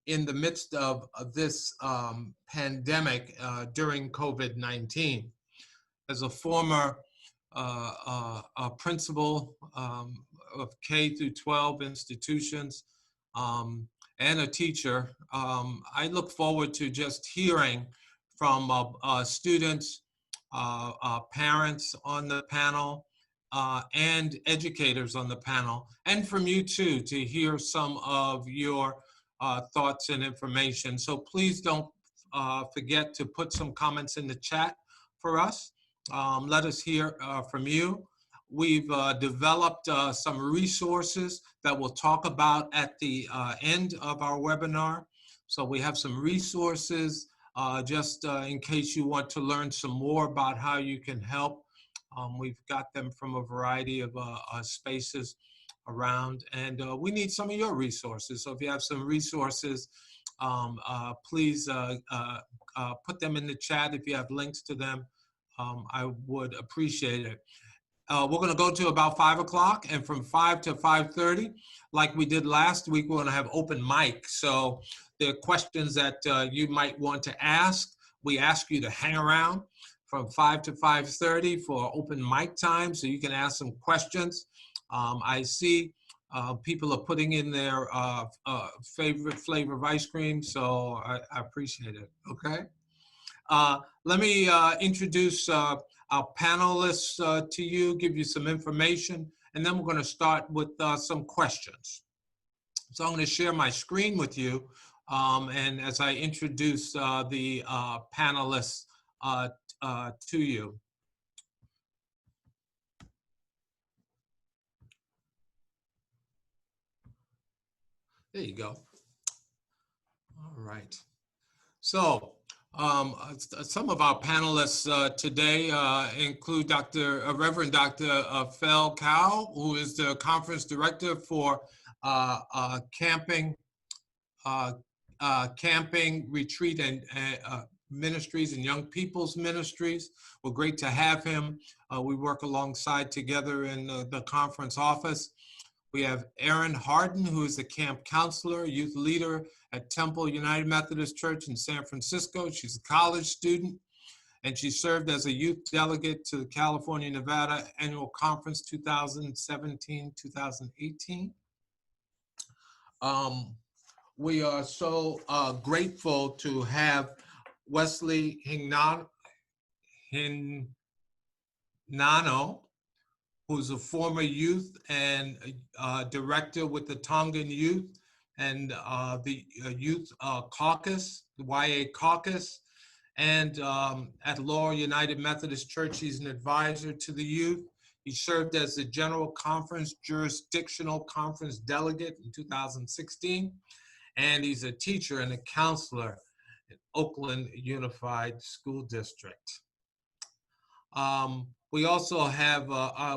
in the midst of this pandemic during COVID-19. As a former principal of K-12 institutions and a teacher, I look forward to just hearing from students, parents on the panel, and educators on the panel, and from you too, to hear some of your thoughts and information. So please don't forget to put some comments in the chat for us. Let us hear from you. We've developed some resources that we'll talk about at the end of our webinar. So we have some resources just in case you want to learn some more about how you can help. We've got them from a variety of spaces around, and we need some of your resources. So if you have some resources, please put them in the chat. If you have links to them, I would appreciate it. We're going to go to about 5 o'clock, and from 5 to 5:30, like we did last week, we're going to have open mic. So there are questions that you might want to ask. We ask you to hang around from 5 to 5:30 for open mic time, so you can ask some questions. I see people are putting in their favorite flavor of ice cream, so I appreciate it, okay? Let me introduce our panelists to you, give you some information, and then we're going to start with some questions. So I'm going to share my screen with you, and as I introduce the panelists to you. There you go. All right. So some of our panelists today include Reverend Dr. Phil Cow, who is the conference director for camping, retreat, and ministries and young people's ministries. We're great to have him. We work alongside together in the conference office. We have Erin Harden, who is the camp counselor, youth leader at Temple United Methodist Church in San Francisco. She's a college student, and she served as a youth delegate to the California, Nevada Annual Conference 2017-2018. We are so grateful to have Wesley Hinano, who's a former youth and director with the Tongan Youth and the Youth Caucus, the YA Caucus, and at Laurel United Methodist Church, he's an advisor to the youth. He served as the General Conference Jurisdictional Conference Delegate in 2016, and he's a teacher and a counselor at Oakland Unified School District. We also have,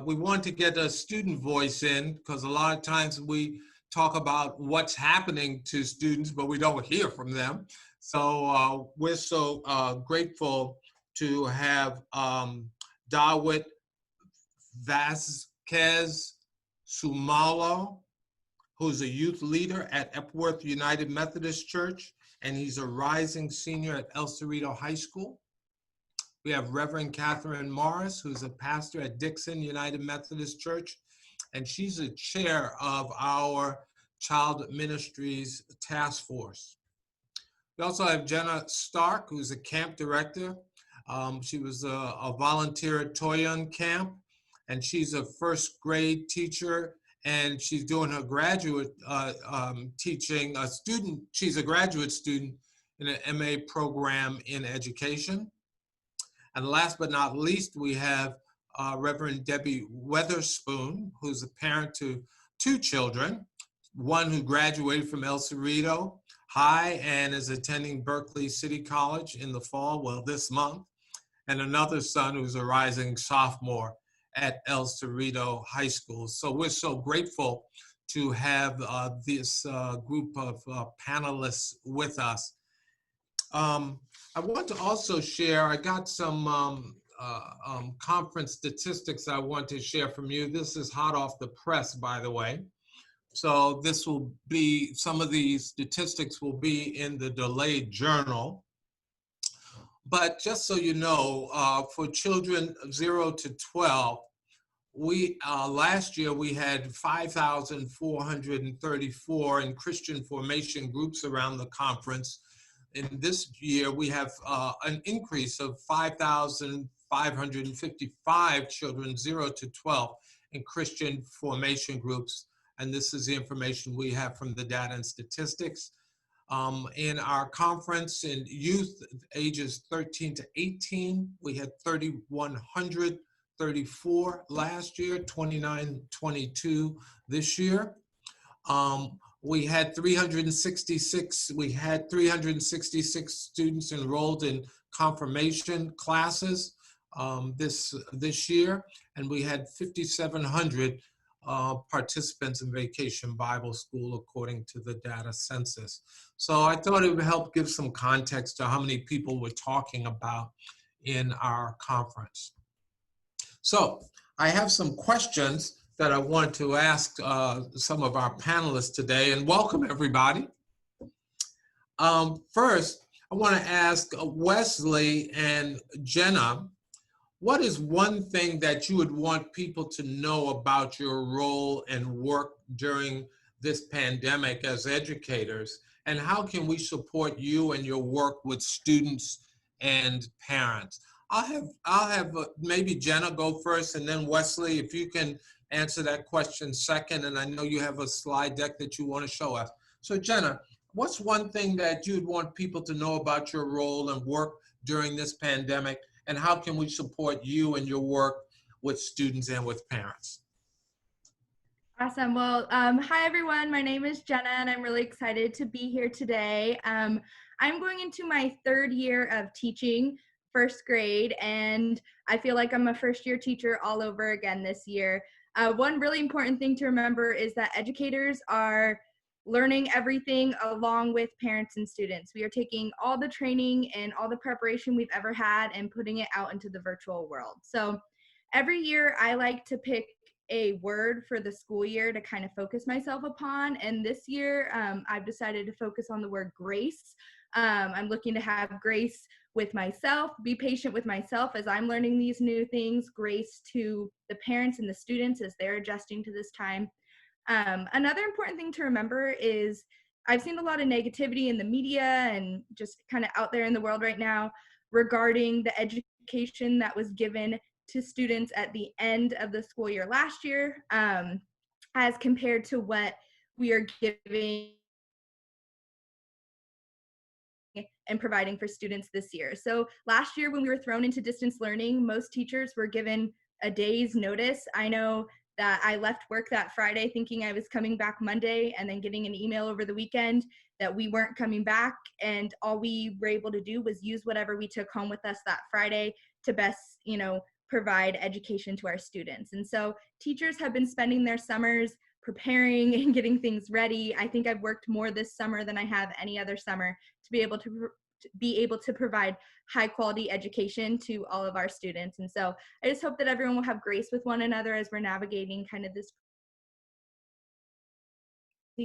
we want to get a student voice in, because a lot of times we talk about what's happening to students, but we don't hear from them. So we're so grateful to have Dawit Vasquez Sumalo, who's a youth leader at Epworth United Methodist Church, and he's a rising senior at El Cerrito High School. We have Reverend Catherine Morris, who's a pastor at Dixon United Methodist Church, and she's a chair of our Child Ministries Task Force. We also have Jenna Stark, who's a camp director. She was a volunteer at Toyon Camp, and she's a first grade teacher, and she's doing her graduate teaching, she's a graduate student in an MA program in education. And last but not least, we have Reverend Debbie Weatherspoon, who's a parent to 2 children, one who graduated from El Cerrito High and is attending Berkeley City College in the fall, well, this month, and another son who's a rising sophomore at El Cerrito High School. So we're so grateful to have this group of panelists with us. I want to also share, I got some conference statistics I want to share from you. This is hot off the press, by the way. So this will be, some of these statistics will be in the delayed journal. But just so you know, for children 0 to 12, we last year we had 5,434 in Christian formation groups around the conference. In this year, we have an increase of 5,555 children 0 to 12 in Christian formation groups. And this is the information we have from the data and statistics. In our conference in youth ages 13 to 18, we had 3,134 last year, 2,922 this year. We had 366 students enrolled in confirmation classes this year, and we had 5,700 participants in Vacation Bible School according to the data census. So I thought it would help give some context to how many people we're talking about in our conference. So I have some questions that I want to ask some of our panelists today, and welcome everybody. First, I want to ask Wesley and Jenna, what is one thing that you would want people to know about your role and work during this pandemic as educators, and how can we support you and your work with students and parents? I'll have maybe Jenna go first, and then Wesley, if you can answer that question second, and I know you have a slide deck that you want to show us. So Jenna, what's one thing that you'd want people to know about your role and work during this pandemic, and how can we support you and your work with students and with parents? Awesome. Well, hi everyone. My name is Jenna, and I'm really excited to be here today. I'm going into my third year of teaching first grade, and I feel like I'm a first-year teacher all over again this year. One really important thing to remember is that educators are learning everything along with parents and students. We are taking all the training and all the preparation we've ever had and putting it out into the virtual world. So every year I like to pick a word for the school year to kind of focus myself upon. And this year I've decided to focus on the word grace. I'm looking to have grace with myself, be patient with myself as I'm learning these new things, grace to the parents and the students as they're adjusting to this time. Another important thing to remember is I've seen a lot of negativity in the media and just kind of out there in the world right now regarding the education that was given to students at the end of the school year last year as compared to what we are giving and providing for students this year. So last year when we were thrown into distance learning, most teachers were given a day's notice. I know that I left work that Friday thinking I was coming back Monday, and then getting an email over the weekend that we weren't coming back, and all we were able to do was use whatever we took home with us that Friday to best, provide education to our students. And so teachers have been spending their summers preparing and getting things ready. I think I've worked more this summer than I have any other summer to be able to provide high quality education to all of our students. And so I just hope that everyone will have grace with one another as we're navigating kind of this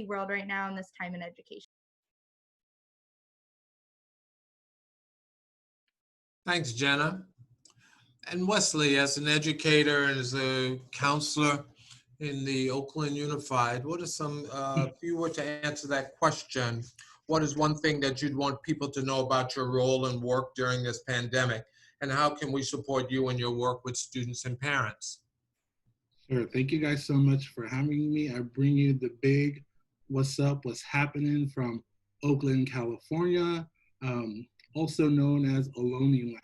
world right now and this time in education. Thanks, Jenna. And Wesley, as an educator and as a counselor in the Oakland Unified, what are some, if you were to answer that question, what is one thing that you'd want people to know about your role and work during this pandemic? And how can we support you in your work with students and parents? Sure. Thank you guys so much for having me. I bring you the big what's up, what's happening from Oakland, California, also known as Ohlone land.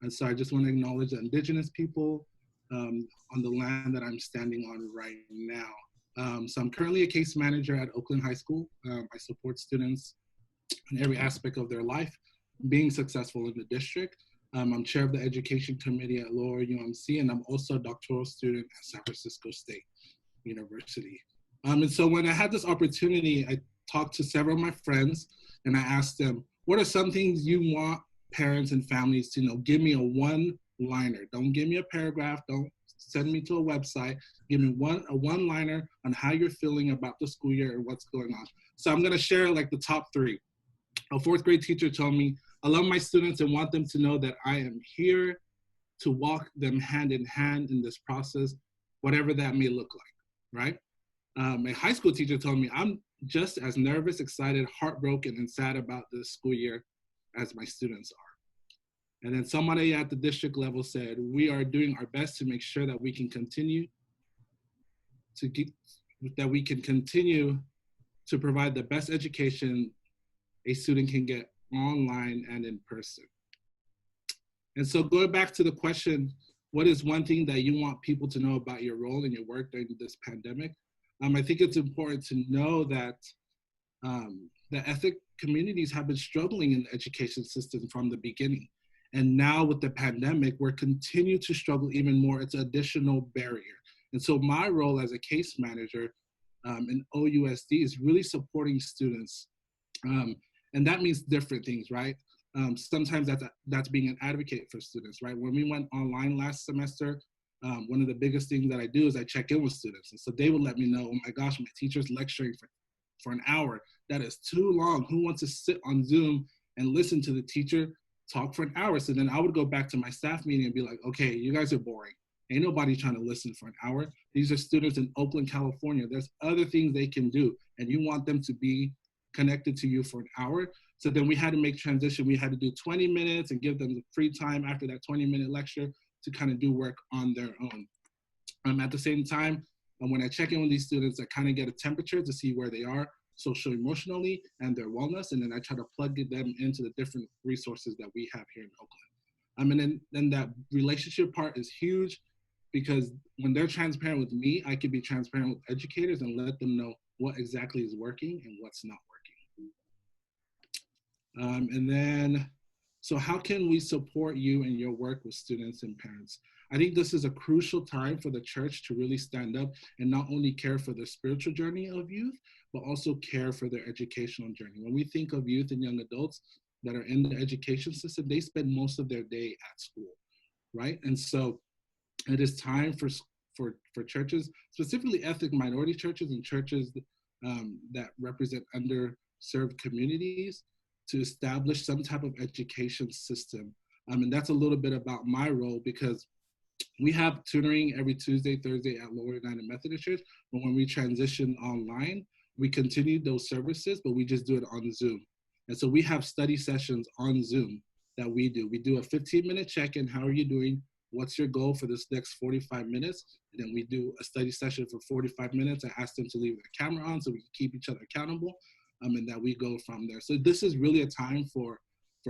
And so I just want to acknowledge the indigenous people on the land that I'm standing on right now. So I'm currently a case manager at Oakland High School. I support students in every aspect of their life, being successful in the district. I'm chair of the education committee at Lower UMC, and I'm also a doctoral student at San Francisco State University. And so when I had this opportunity, I talked to several of my friends and I asked them, what are some things you want parents and families to know? Give me a one-liner. Don't give me a paragraph. Don't send me to a website, give me a one-liner on how you're feeling about the school year and what's going on. So I'm gonna share like the top 3. A 4th grade teacher told me, I love my students and want them to know that I am here to walk them hand in hand in this process, whatever that may look like, right? A high school teacher told me, I'm just as nervous, excited, heartbroken, and sad about this school year as my students are. And then somebody at the district level said, we are doing our best to make sure that we can continue to provide the best education a student can get online and in person. And so going back to the question, what is one thing that you want people to know about your role in your work during this pandemic? I think it's important to know that the ethnic communities have been struggling in the education system from the beginning. And now with the pandemic, we're continuing to struggle even more. It's an additional barrier. And so my role as a case manager in OUSD is really supporting students. And that means different things, right? Sometimes that's being an advocate for students, right? When we went online last semester, one of the biggest things that I do is I check in with students. And so they would let me know, oh my gosh, my teacher's lecturing for an hour. That is too long. Who wants to sit on Zoom and listen to the teacher talk for an hour? So then I would go back to my staff meeting and be like, okay, you guys are boring. Ain't nobody trying to listen for an hour. These are students in Oakland, California. There's other things they can do. And you want them to be connected to you for an hour. So then we had to make transition. We had to do 20 minutes and give them the free time after that 20-minute lecture to kind of do work on their own. At the same time, when I check in with these students, I kind of get a temperature to see where they are social emotionally and their wellness. And then I try to plug them into the different resources that we have here in Oakland. And then that relationship part is huge, because when they're transparent with me, I can be transparent with educators and let them know what exactly is working and what's not working. And then, so how can we support you in your work with students and parents? I think this is a crucial time for the church to really stand up and not only care for the spiritual journey of youth, but also care for their educational journey. When we think of youth and young adults that are in the education system, they spend most of their day at school, right? And so it is time for churches, specifically ethnic minority churches and churches that represent underserved communities, to establish some type of education system. And that's a little bit about my role, because we have tutoring every Tuesday, Thursday at Lower United Methodist Church. But when we transition online, we continue those services, but we just do it on Zoom. And so we have study sessions on Zoom that we do. We do a 15-minute check-in. How are you doing? What's your goal for this next 45 minutes? And then we do a study session for 45 minutes. I ask them to leave their camera on so we can keep each other accountable, and that we go from there. So this is really a time for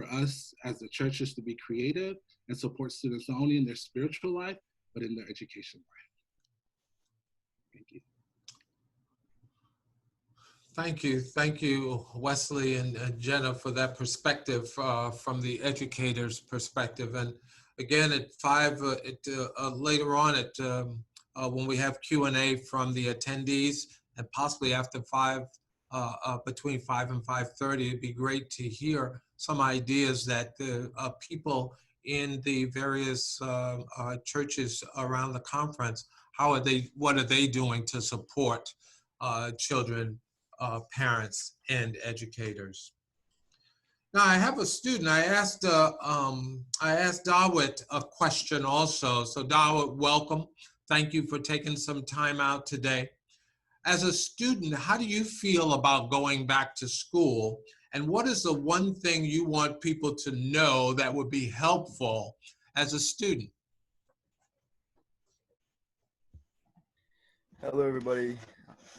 us as the churches to be creative and support students, not only in their spiritual life, but in their education life. Thank you. Thank you, Wesley and Jenna, for that perspective from the educator's perspective. And again, at 5, later on, when we have Q&A from the attendees, and possibly after 5, between 5 and 5:30, it'd be great to hear some ideas that the people in the various churches around the conference, what are they doing to support children, parents, and educators. Now I have a student. I asked Dawit a question also. So Dawit, welcome. Thank you for taking some time out today. As a student, how do you feel about going back to school? And what is the one thing you want people to know that would be helpful as a student? Hello, everybody.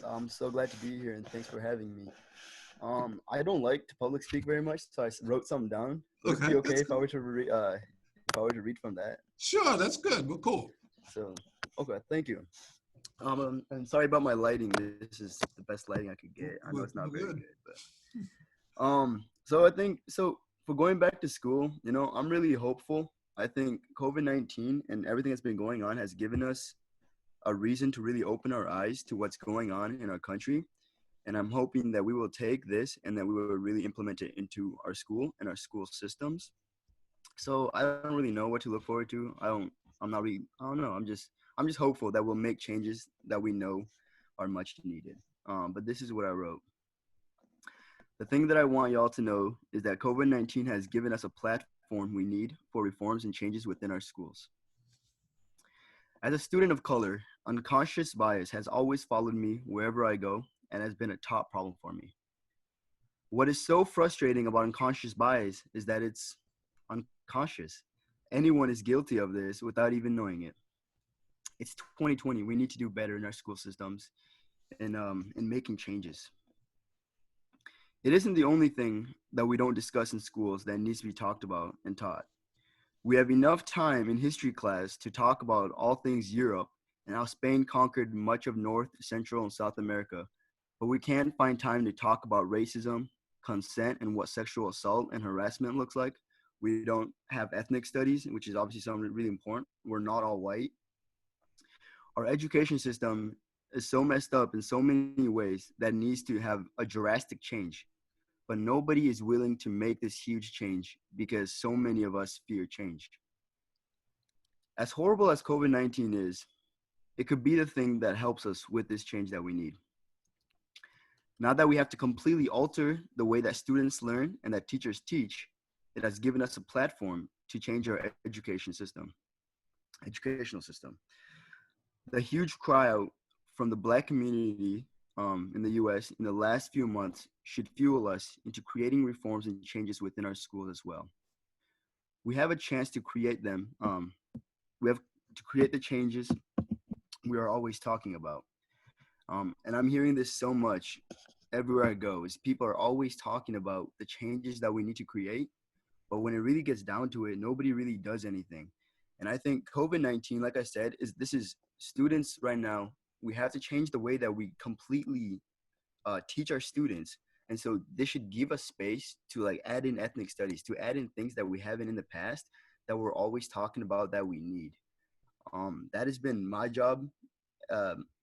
I'm so glad to be here, and thanks for having me. I don't like to public speak very much, so I wrote something down. Would it be okay if I were to read from that? Sure, that's good. We're cool. So, okay, thank you. And sorry about my lighting. This is the best lighting I could get. I know it's not very good, but so I think for going back to school, I'm really hopeful. I think COVID-19 and everything that's been going on has given us a reason to really open our eyes to what's going on in our country. And I'm hoping that we will take this and that we will really implement it into our school and our school systems. So I don't really know what to look forward to. I'm I'm just hopeful that we'll make changes that we know are much needed. But this is what I wrote. The thing that I want y'all to know is that COVID-19 has given us a platform we need for reforms and changes within our schools. As a student of color, unconscious bias has always followed me wherever I go and has been a top problem for me. What is so frustrating about unconscious bias is that it's unconscious. Anyone is guilty of this without even knowing it. It's 2020. We need to do better in our school systems and in making changes. It isn't the only thing that we don't discuss in schools that needs to be talked about and taught. We have enough time in history class to talk about all things Europe and how Spain conquered much of North, Central, and South America, but we can't find time to talk about racism, consent, and what sexual assault and harassment looks like. We don't have ethnic studies, which is obviously something really important. We're not all white. Our education system is so messed up in so many ways that needs to have a drastic change. But nobody is willing to make this huge change because so many of us fear change. As horrible as COVID-19 is, it could be the thing that helps us with this change that we need. Now that we have to completely alter the way that students learn and that teachers teach, it has given us a platform to change our educational system. The huge cry out from the Black community in the US in the last few months should fuel us into creating reforms and changes within our schools as well. We have a chance to create them. We have to create the changes we are always talking about. And I'm hearing this so much everywhere I go, is people are always talking about the changes that we need to create, but when it really gets down to it, nobody really does anything. And I think COVID-19, like I said, this is students right now. We have to change the way that we completely teach our students. And so this should give us space to like add in ethnic studies, to add in things that we haven't in the past that we're always talking about that we need. That has been my job.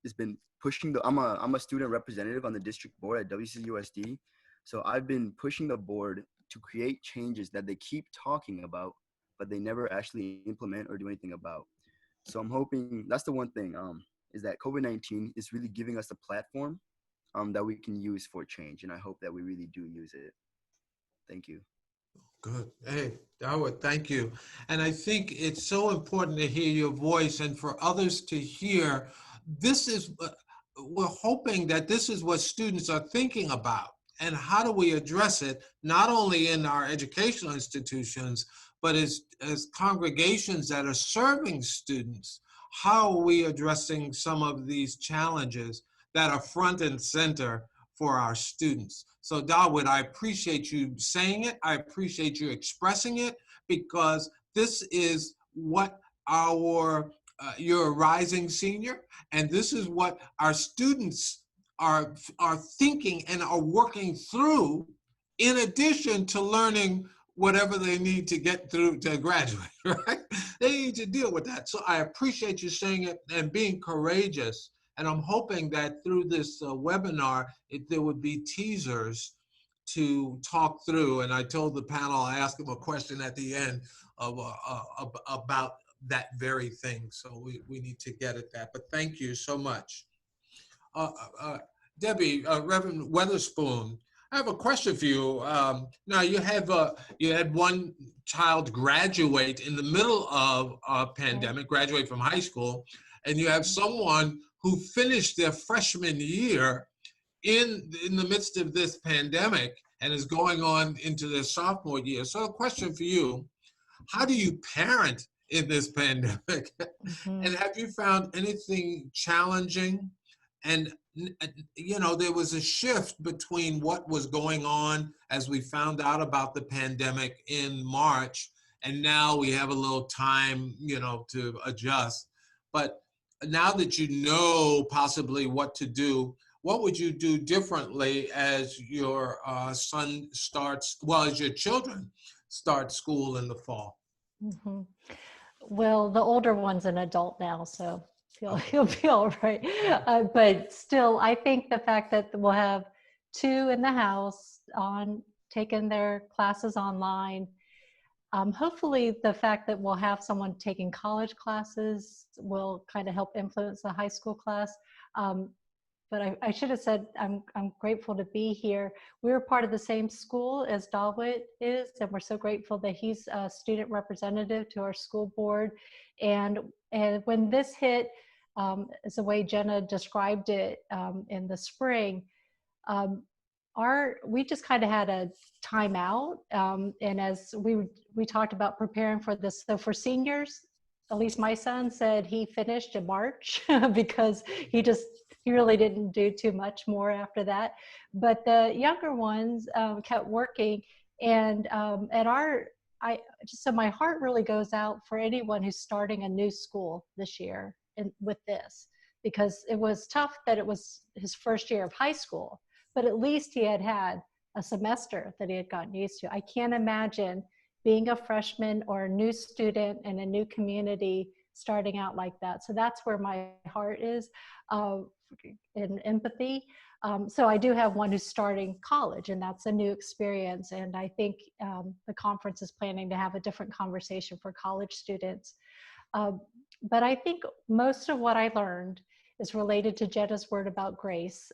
It's been pushing I'm a student representative on the district board at WCUSD. So I've been pushing the board to create changes that they keep talking about, but they never actually implement or do anything about. So I'm hoping that's the one thing, is that COVID-19 is really giving us a platform that we can use for change. And I hope that we really do use it. Thank you. Good. Hey, Howard, thank you. And I think it's so important to hear your voice and for others to hear. This is, we're hoping that this is what students are thinking about. And how do we address it, not only in our educational institutions, but as congregations that are serving students? How are we addressing some of these challenges that are front and center for our students? So Dawood, I appreciate you saying it. I appreciate you expressing it, because this is what you're a rising senior, and this is what our students are thinking and are working through, in addition to learning whatever they need to get through to graduate, right? They need to deal with that. So I appreciate you saying it and being courageous. And I'm hoping that through this webinar, there would be teasers to talk through. And I told the panel, I asked them a question at the end about that very thing. So we need to get at that. But thank you so much. Debbie, Reverend Weatherspoon, I have a question for you. Now you had one child graduate in the middle of a pandemic, graduate from high school, and you have someone who finished their freshman year in the midst of this pandemic and is going on into their sophomore year. So a question for you, how do you parent in this pandemic? And have you found anything challenging? And you know, there was a shift between what was going on as we found out about the pandemic in March, and now we have a little time, you know, to adjust. But now that you know possibly what to do, what would you do differently as your son starts, well, as your children start school in the fall? Well, the older one's an adult now, so he'll be all right. But still, I think the fact that we'll have two in the house taking their classes online, Hopefully the fact that we'll have someone taking college classes will kind of help influence the high school class. But I should have said I'm grateful to be here. We're part of the same school as Dawit is, and we're so grateful that he's a student representative to our school board. And when this hit, as the way Jenna described it in the spring, we just kind of had a timeout. And as we talked about preparing for this, so for seniors, at least my son said he finished in March because he really didn't do too much more after that. But the younger ones kept working, and so my heart really goes out for anyone who's starting a new school this year with this, because it was tough that it was his first year of high school, but at least he had a semester that he had gotten used to. I can't imagine being a freshman or a new student in a new community starting out like that. So that's where my heart is in empathy. So I do have one who's starting college, and that's a new experience. And I think the conference is planning to have a different conversation for college students. But I think most of what I learned is related to Jenna's word about grace.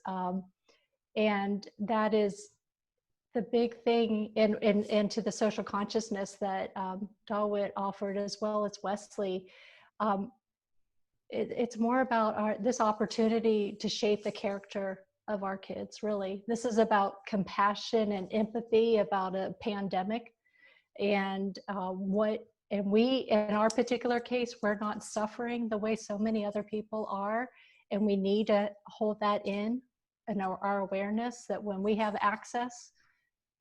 And that is the big thing into the social consciousness that Dawit offered, as well as Wesley. It's more about this opportunity to shape the character of our kids, really. This is about compassion and empathy about a pandemic. And we, in our particular case, we're not suffering the way so many other people are. And we need to hold that in our awareness that when we have access,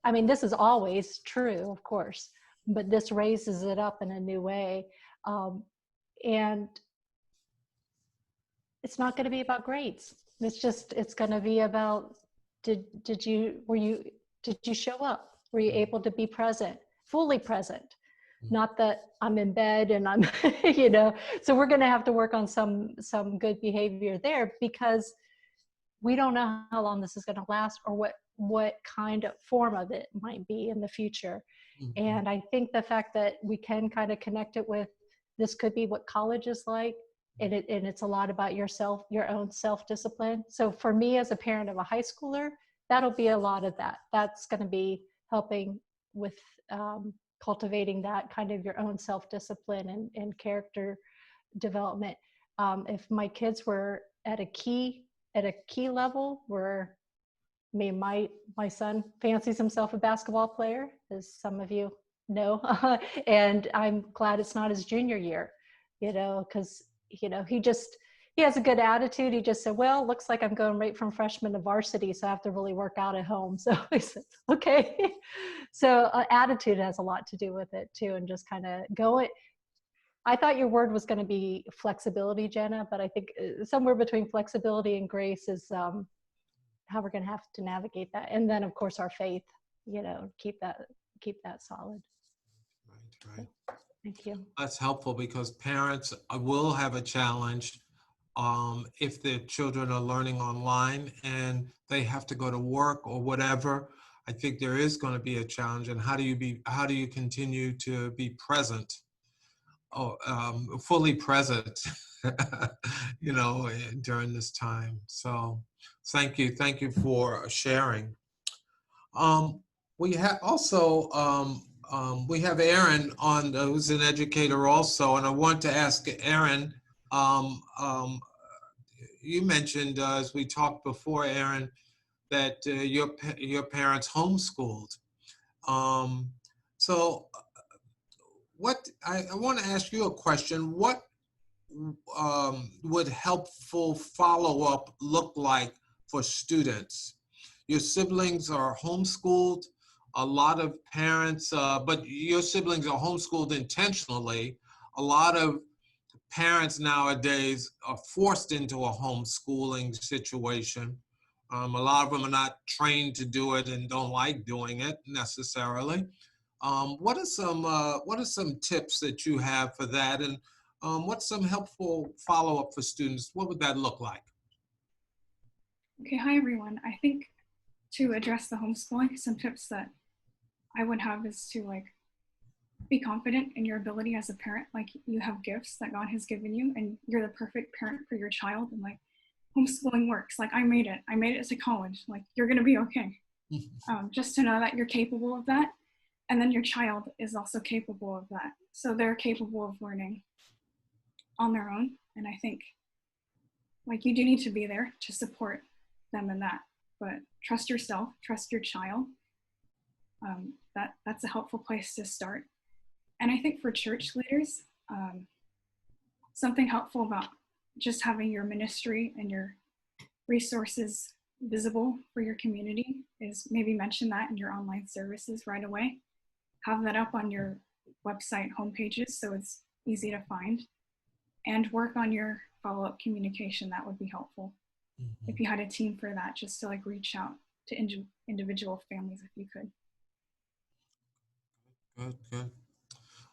I mean, this is always true, of course, but this raises it up in a new way. And it's not going to be about grades. It's going to be about, did you show up? Were you able to be present, fully present? Not that I'm in bed and I'm, so we're going to have to work on some good behavior there, because we don't know how long this is going to last, or what kind of form of it might be in the future. Mm-hmm. And I think the fact that we can kind of connect it with, this could be what college is like, and it's a lot about your own self-discipline. So for me as a parent of a high schooler, that'll be a lot of that. That's going to be helping with cultivating that kind of your own self-discipline and character development. If my kids were at a key level where, I mean, my son fancies himself a basketball player, as some of you know, and I'm glad it's not his junior year, because, he has a good attitude. He just said, well, looks like I'm going right from freshman to varsity, so I have to really work out at home. So I said, okay. So attitude has a lot to do with it too, and just kind of go it. I thought your word was going to be flexibility, Jenna, but I think somewhere between flexibility and grace is how we're going to have to navigate that. And then of course our faith, keep that solid. Right. So, thank you. That's helpful, because parents will have a challenge if their children are learning online and they have to go to work or whatever. I think there is going to be a challenge. And how do you continue to be present? Fully present, during this time. So thank you for sharing. We have also, we have Aaron on, who's an educator also, and I want to ask Aaron, you mentioned, as we talked before, Aaron, that your parents homeschooled. So what I want to ask you a question. What would helpful follow-up look like for students? Your siblings are homeschooled. A lot of parents, but your siblings are homeschooled intentionally. A lot of parents nowadays are forced into a homeschooling situation. A lot of them are not trained to do it and don't like doing it necessarily. What are some tips that you have for that, and what's some helpful follow-up for students? What would that look like? Okay, hi everyone. I think to address the homeschooling, some tips that I would have is to be confident in your ability as a parent. Like, you have gifts that God has given you, and you're the perfect parent for your child. And like, homeschooling works. Like, I made it to college. Like, you're going to be okay. Just to know that you're capable of that. And then your child is also capable of that. So they're capable of learning on their own. And I think, like, you do need to be there to support them in that. But trust yourself, trust your child. That's a helpful place to start. And I think for church leaders, something helpful about just having your ministry and your resources visible for your community is maybe mention that in your online services right away. Have that up on your website homepages so it's easy to find, and work on your follow-up communication. That would be helpful. If you had a team for that, just to like reach out to individual families if you could. Good.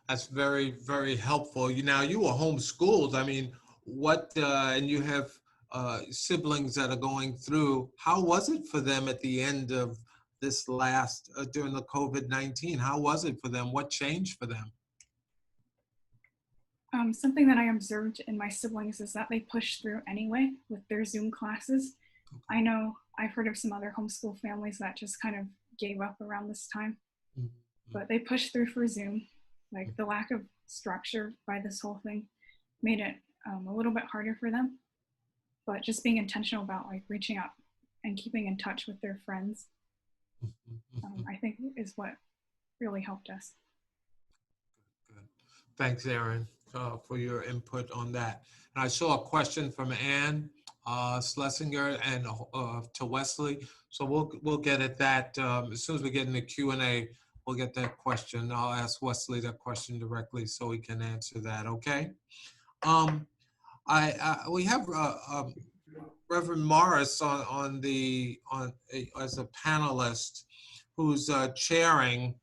That's very, very helpful. You were homeschooled. I mean, and you have siblings that are going through. How was it for them at the end of this during the COVID-19? How was it for them? What changed for them? Something that I observed in my siblings is that they pushed through anyway with their Zoom classes. I know I've heard of some other homeschool families that just kind of gave up around this time, but they pushed through for Zoom. Like, the lack of structure by this whole thing made it a little bit harder for them, but just being intentional about like reaching out and keeping in touch with their friends, I think is what really helped us. Good. Thanks, Aaron, for your input on that. And I saw a question from Ann Schlesinger and to Wesley. So we'll get at that as soon as we get in the Q&A. We'll get that question. I'll ask Wesley that question directly so he can answer that. Okay. We have Reverend Morris as a panelist who's chairing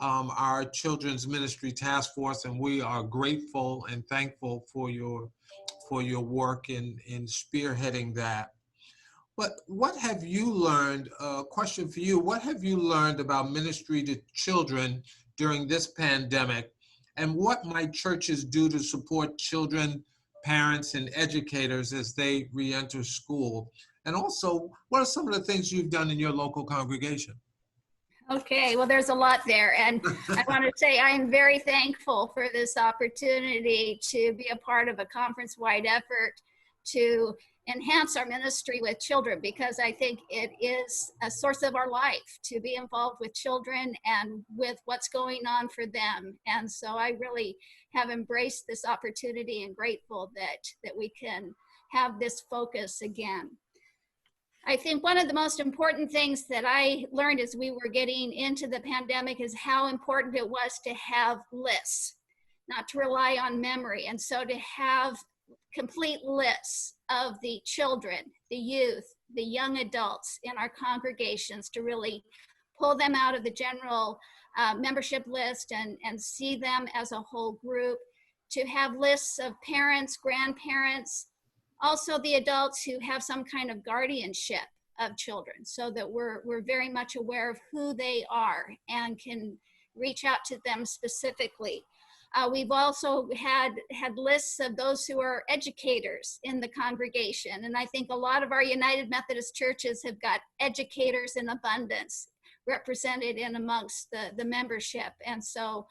our Children's Ministry Task Force, and we are grateful and thankful for your work in spearheading that. But what have you learned? Question for you: what have you learned about ministry to children during this pandemic, and what might churches do to support children, parents, and educators as they re-enter school? And also, what are some of the things you've done in your local congregation? Okay, well, there's a lot there. And I want to say I am very thankful for this opportunity to be a part of a conference-wide effort to enhance our ministry with children, because I think it is a source of our life to be involved with children and with what's going on for them. And so I really have embraced this opportunity and grateful that we can have this focus again. I think one of the most important things that I learned as we were getting into the pandemic is how important it was to have lists, not to rely on memory. And so to have complete lists of the children, the youth, the young adults in our congregations, to really pull them out of the general membership list and see them as a whole group, to have lists of parents, grandparents, also the adults who have some kind of guardianship of children, so that we're very much aware of who they are and can reach out to them specifically. We've also had lists of those who are educators in the congregation. And I think a lot of our United Methodist churches have got educators in abundance represented in amongst the membership. And so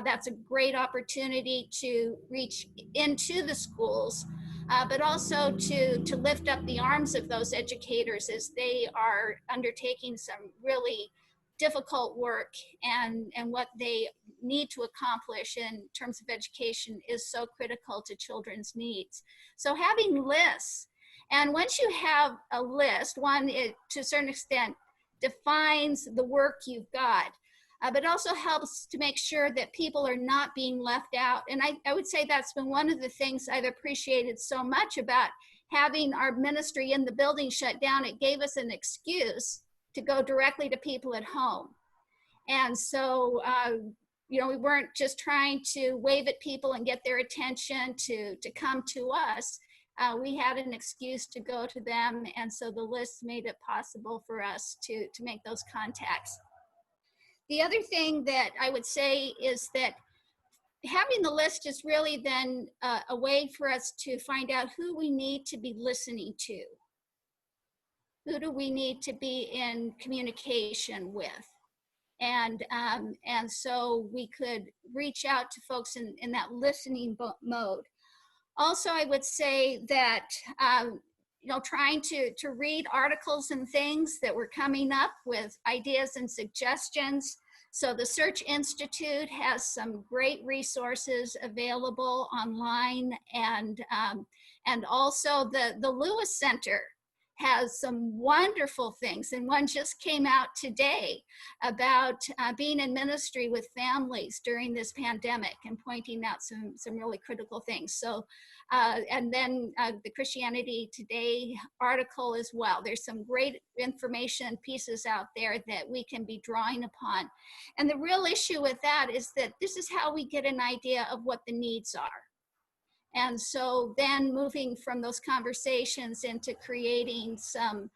that's a great opportunity to reach into the schools, but also to lift up the arms of those educators as they are undertaking some really difficult work, and what they need to accomplish in terms of education is so critical to children's needs. So having lists, and once you have a list, one, it to a certain extent defines the work you've got, but also helps to make sure that people are not being left out. And I would say that's been one of the things I've appreciated so much about having our ministry in the building shut down. It gave us an excuse to go directly to people at home. And so, we weren't just trying to wave at people and get their attention to come to us. We had an excuse to go to them. And so the list made it possible for us to make those contacts. The other thing that I would say is that having the list is really then a way for us to find out who we need to be listening to. Who do we need to be in communication with? And so we could reach out to folks in that listening mode. Also, I would say that, trying to read articles and things that were coming up with ideas and suggestions. So the Search Institute has some great resources available online, and also the Lewis Center has some wonderful things, and one just came out today about being in ministry with families during this pandemic and pointing out some really critical things. So, and then the Christianity Today article as well. There's some great information pieces out there that we can be drawing upon. And the real issue with that is that this is how we get an idea of what the needs are. And so then moving from those conversations into creating some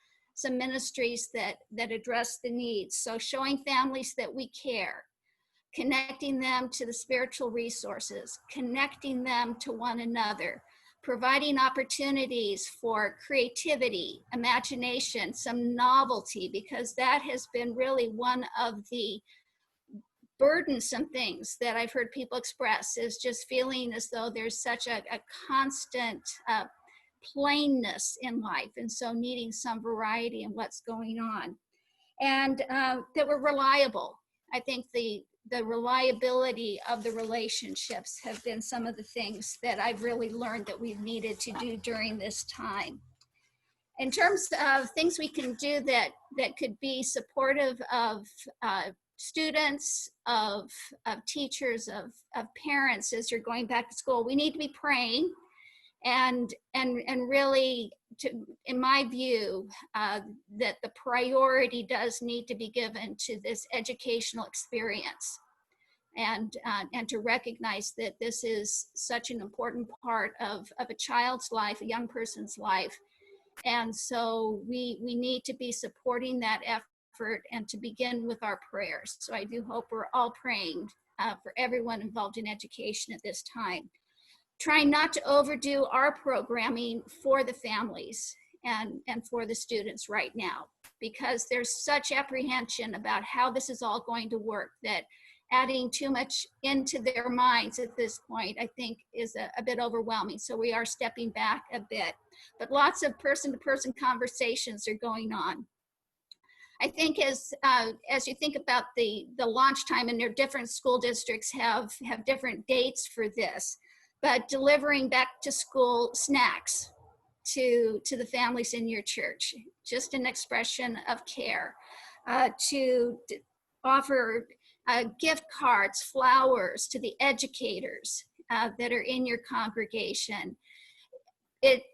ministries that address the needs. So showing families that we care, connecting them to the spiritual resources, connecting them to one another, providing opportunities for creativity, imagination, some novelty, because that has been really one of the burdensome things that I've heard people express, is just feeling as though there's such a constant plainness in life, and so needing some variety in what's going on. And that we're reliable. I think the reliability of the relationships have been some of the things that I've really learned that we've needed to do during this time. In terms of things we can do that could be supportive of students, of teachers, of parents as you're going back to school, we need to be praying and really, in my view, that the priority does need to be given to this educational experience, and to recognize that this is such an important part of a child's life, a young person's life. And so we need to be supporting that effort and to begin with our prayers. So I do hope we're all praying for everyone involved in education at this time. Trying not to overdo our programming for the families and for the students right now, because there's such apprehension about how this is all going to work that adding too much into their minds at this point, I think, is a bit overwhelming. So we are stepping back a bit, but lots of person-to-person conversations are going on. I think as you think about the launch time, and their different school districts have different dates for this, but delivering back to school snacks to the families in your church, just an expression of care, to offer gift cards, flowers to the educators that are in your congregation.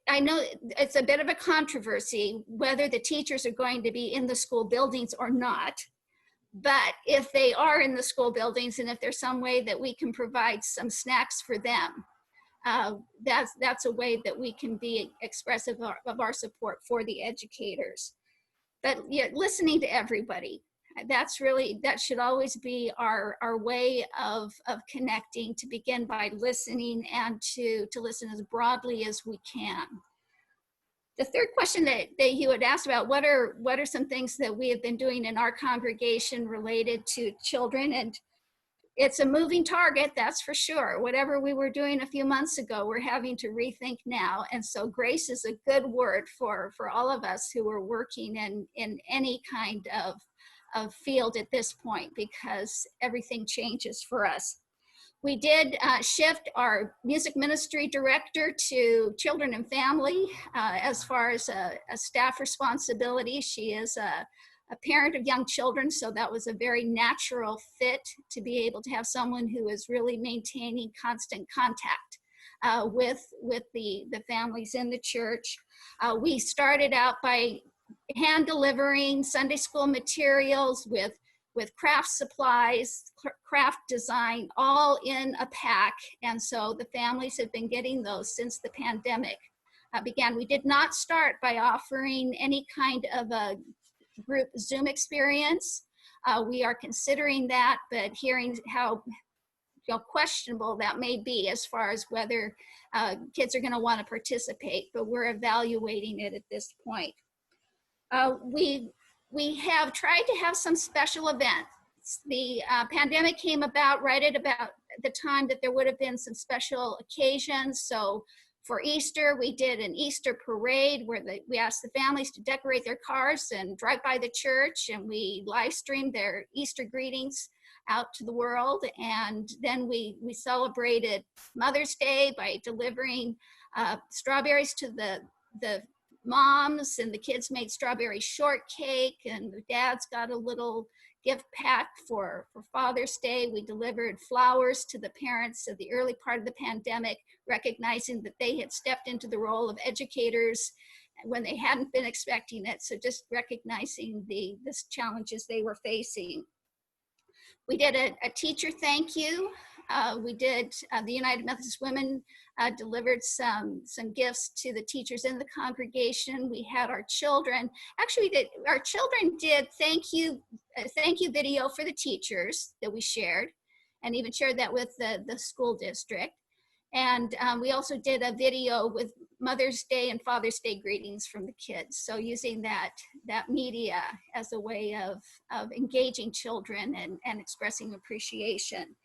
I know it's a bit of a controversy whether the teachers are going to be in the school buildings or not, but if they are in the school buildings, and if there's some way that we can provide some snacks for them, that's a way that we can be expressive of our support for the educators. But yeah, listening to everybody, that should always be our way of connecting, to begin by listening and to listen as broadly as we can. The third question that you had asked about, what are some things that we have been doing in our congregation related to children? And it's a moving target, that's for sure. Whatever we were doing a few months ago, we're having to rethink now. And so grace is a good word for all of us who are working in any kind of field at this point, because everything changes for us. We did shift our music ministry director to children and family as far as a staff responsibility. She is a parent of young children, so that was a very natural fit to be able to have someone who is really maintaining constant contact with the families in the church. We started out by hand delivering Sunday school materials with craft supplies, craft design, all in a pack. And so the families have been getting those since the pandemic began. We did not start by offering any kind of a group Zoom experience. We are considering that, but hearing how questionable that may be as far as whether kids are going to want to participate, but we're evaluating it at this point. We have tried to have some special events. The pandemic came about right at about the time that there would have been some special occasions. So for Easter, we did an Easter parade where we asked the families to decorate their cars and drive by the church, and we live streamed their Easter greetings out to the world. And then we celebrated Mother's Day by delivering strawberries to the moms, and the kids made strawberry shortcake, and the dads got a little gift pack for Father's Day. We delivered flowers to the parents of the early part of the pandemic, recognizing that they had stepped into the role of educators when they hadn't been expecting it. So just recognizing the challenges they were facing. We did a teacher thank you. We did, the United Methodist Women delivered some gifts to the teachers in the congregation. We had our children, our children did thank you video for the teachers that we shared, and even shared that with the school district. And we also did a video with Mother's Day and Father's Day greetings from the kids. So using that media as a way of engaging children and expressing appreciation.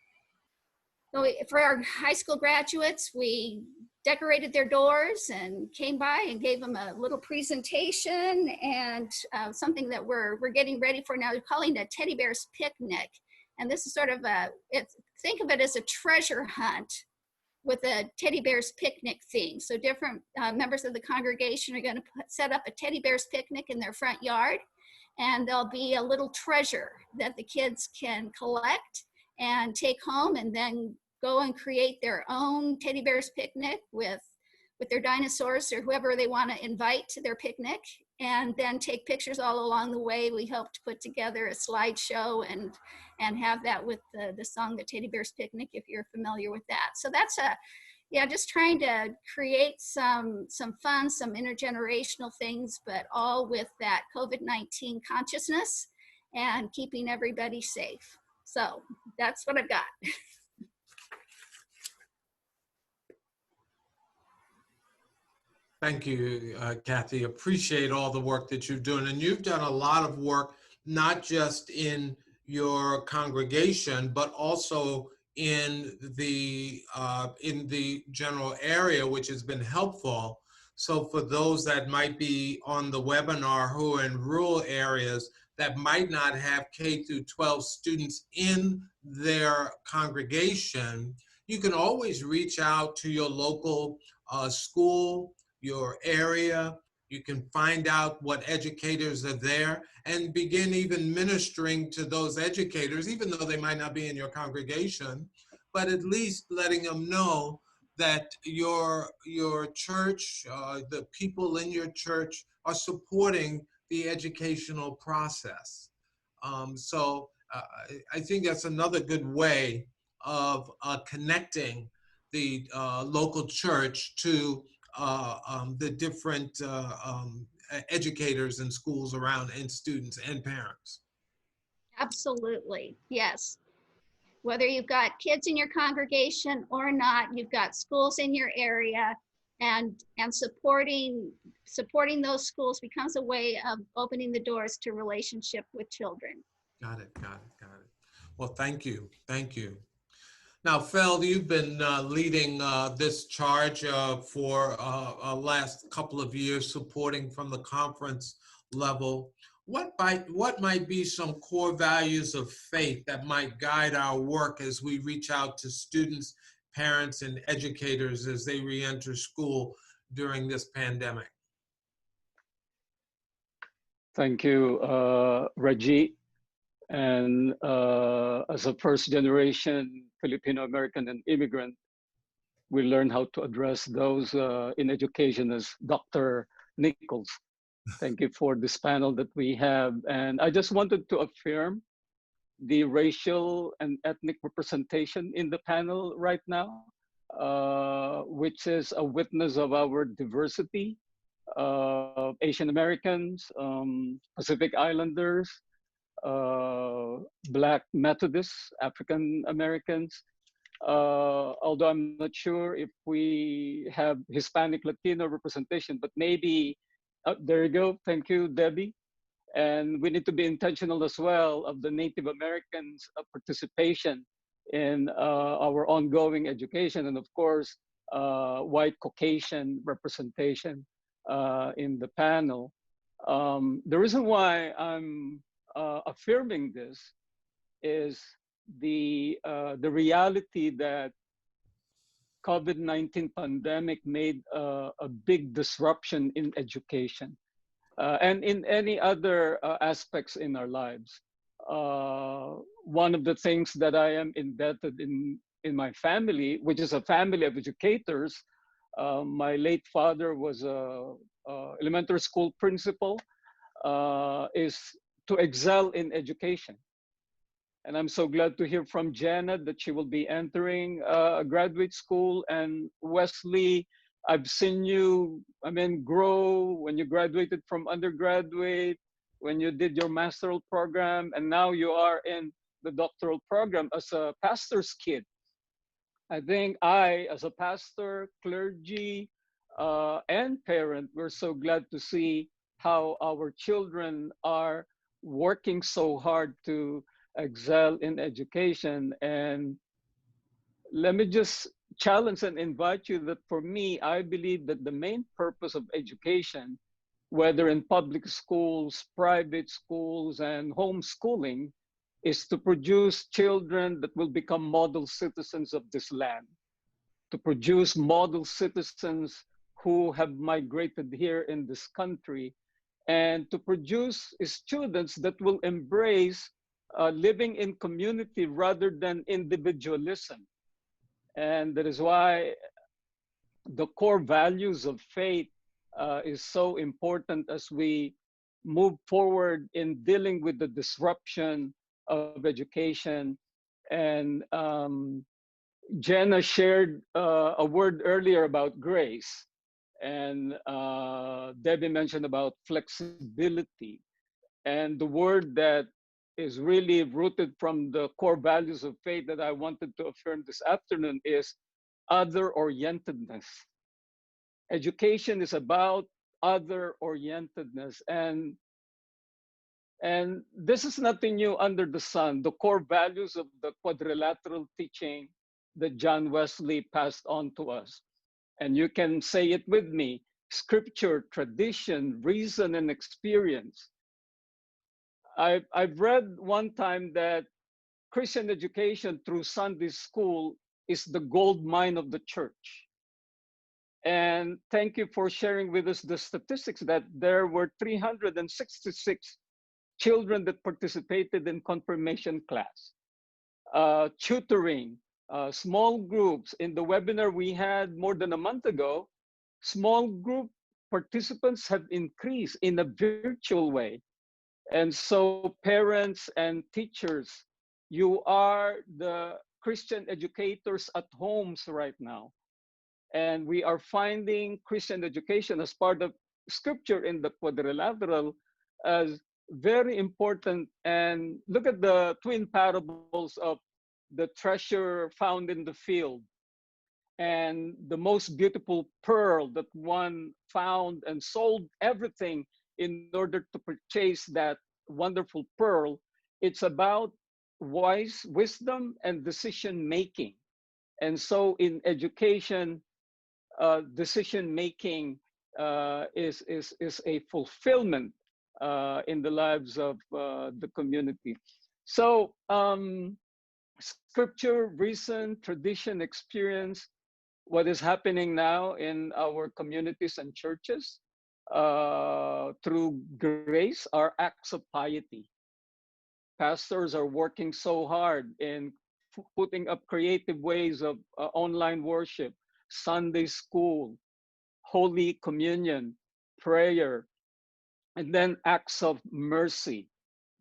So for our high school graduates, we decorated their doors and came by and gave them a little presentation, and something that we're getting ready for now, we're calling a Teddy Bear's Picnic. And this is sort of think of it as a treasure hunt with a Teddy Bear's Picnic theme. So different members of the congregation are going to set up a Teddy Bear's Picnic in their front yard, and there'll be a little treasure that the kids can collect and take home, and then go and create their own Teddy Bear's Picnic with their dinosaurs or whoever they want to invite to their picnic, and then take pictures all along the way. We hope to put together a slideshow and have that with the song, The Teddy Bear's Picnic, if you're familiar with that. So that's just trying to create some fun, some intergenerational things, but all with that COVID-19 consciousness and keeping everybody safe. So that's what I've got. Thank you, Kathy. Appreciate all the work that you're doing. And you've done a lot of work, not just in your congregation, but also in the general area, which has been helpful. So for those that might be on the webinar who are in rural areas that might not have K-12 students in their congregation, you can always reach out to your local school, your area. You can find out what educators are there and begin even ministering to those educators, even though they might not be in your congregation, but at least letting them know that your church, the people in your church are supporting the educational process. So I think that's another good way of connecting the local church to the different educators and schools around, and students and parents. Absolutely, yes. Whether you've got kids in your congregation or not, you've got schools in your area, and supporting those schools becomes a way of opening the doors to relationship with children. Got it. Well, thank you. Now, Fel, you've been leading this charge for last couple of years, supporting from the conference level. What might be some core values of faith that might guide our work as we reach out to students, parents, and educators as they re-enter school during this pandemic? Thank you, Reggie. And as a first generation Filipino American and immigrant, we learned how to address those in education as Dr. Nichols. Thank you for this panel that we have. And I just wanted to affirm the racial and ethnic representation in the panel right now, which is a witness of our diversity of Asian Americans, Pacific Islanders, Black Methodists, African Americans. Although I'm not sure if we have Hispanic Latino representation, but maybe, there you go. Thank you, Debbie. And we need to be intentional as well of the Native Americans' participation in our ongoing education, and of course, white Caucasian representation in the panel. The reason why I'm affirming this is the reality that COVID-19 pandemic made a big disruption in education and in any other aspects in our lives. One of the things that I am indebted in my family, which is a family of educators, my late father was a elementary school principal, is to excel in education. And I'm so glad to hear from Janet that she will be entering graduate school. And Wesley, I've seen you, grow when you graduated from undergraduate, when you did your master's program, and now you are in the doctoral program as a pastor's kid. I think I, as a pastor, clergy, and parent, we're so glad to see how our children are working so hard to excel in education. And let me just challenge and invite you that for me, I believe that the main purpose of education, whether in public schools, private schools, and homeschooling, is to produce children that will become model citizens of this land, to produce model citizens who have migrated here in this country, and to produce students that will embrace living in community rather than individualism. And that is why the core values of faith is so important as we move forward in dealing with the disruption of education. And Jenna shared a word earlier about grace, and Debbie mentioned about flexibility. And the word that is really rooted from the core values of faith that I wanted to affirm this afternoon is other-orientedness. Education is about other-orientedness, and this is nothing new under the sun. The core values of the quadrilateral teaching that John Wesley passed on to us. And you can say it with me: scripture, tradition, reason, and experience. I've read one time that Christian education through Sunday school is the gold mine of the church. And thank you for sharing with us the statistics that there were 366 children that participated in confirmation class, tutoring, small groups. In the webinar we had more than a month ago, small group participants have increased in a virtual way. And so parents and teachers, you are the Christian educators at homes right now. And we are finding Christian education as part of scripture in the quadrilateral as very important. And look at the twin parables of the treasure found in the field and the most beautiful pearl that one found and sold everything in order to purchase that wonderful pearl. It's about wisdom and decision making. And so in education, decision making is a fulfillment in the lives of the community. So scripture, reason, tradition, experience, what is happening now in our communities and churches through grace are acts of piety. Pastors are working so hard in putting up creative ways of online worship, Sunday school, Holy Communion, prayer, and then acts of mercy,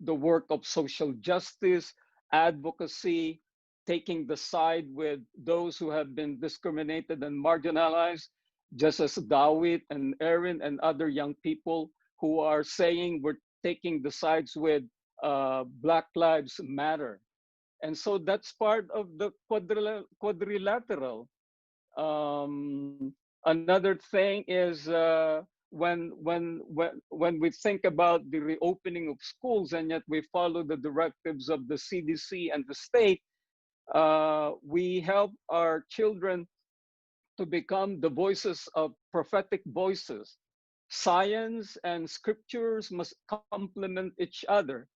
the work of social justice, advocacy, taking the side with those who have been discriminated and marginalized, just as Dawit and Aaron and other young people who are saying we're taking the sides with Black Lives Matter. And so that's part of the quadrilateral. Another thing is when we think about the reopening of schools and yet we follow the directives of the CDC and the state, we help our children to become the voices of prophetic voices. Science and scriptures must complement each other.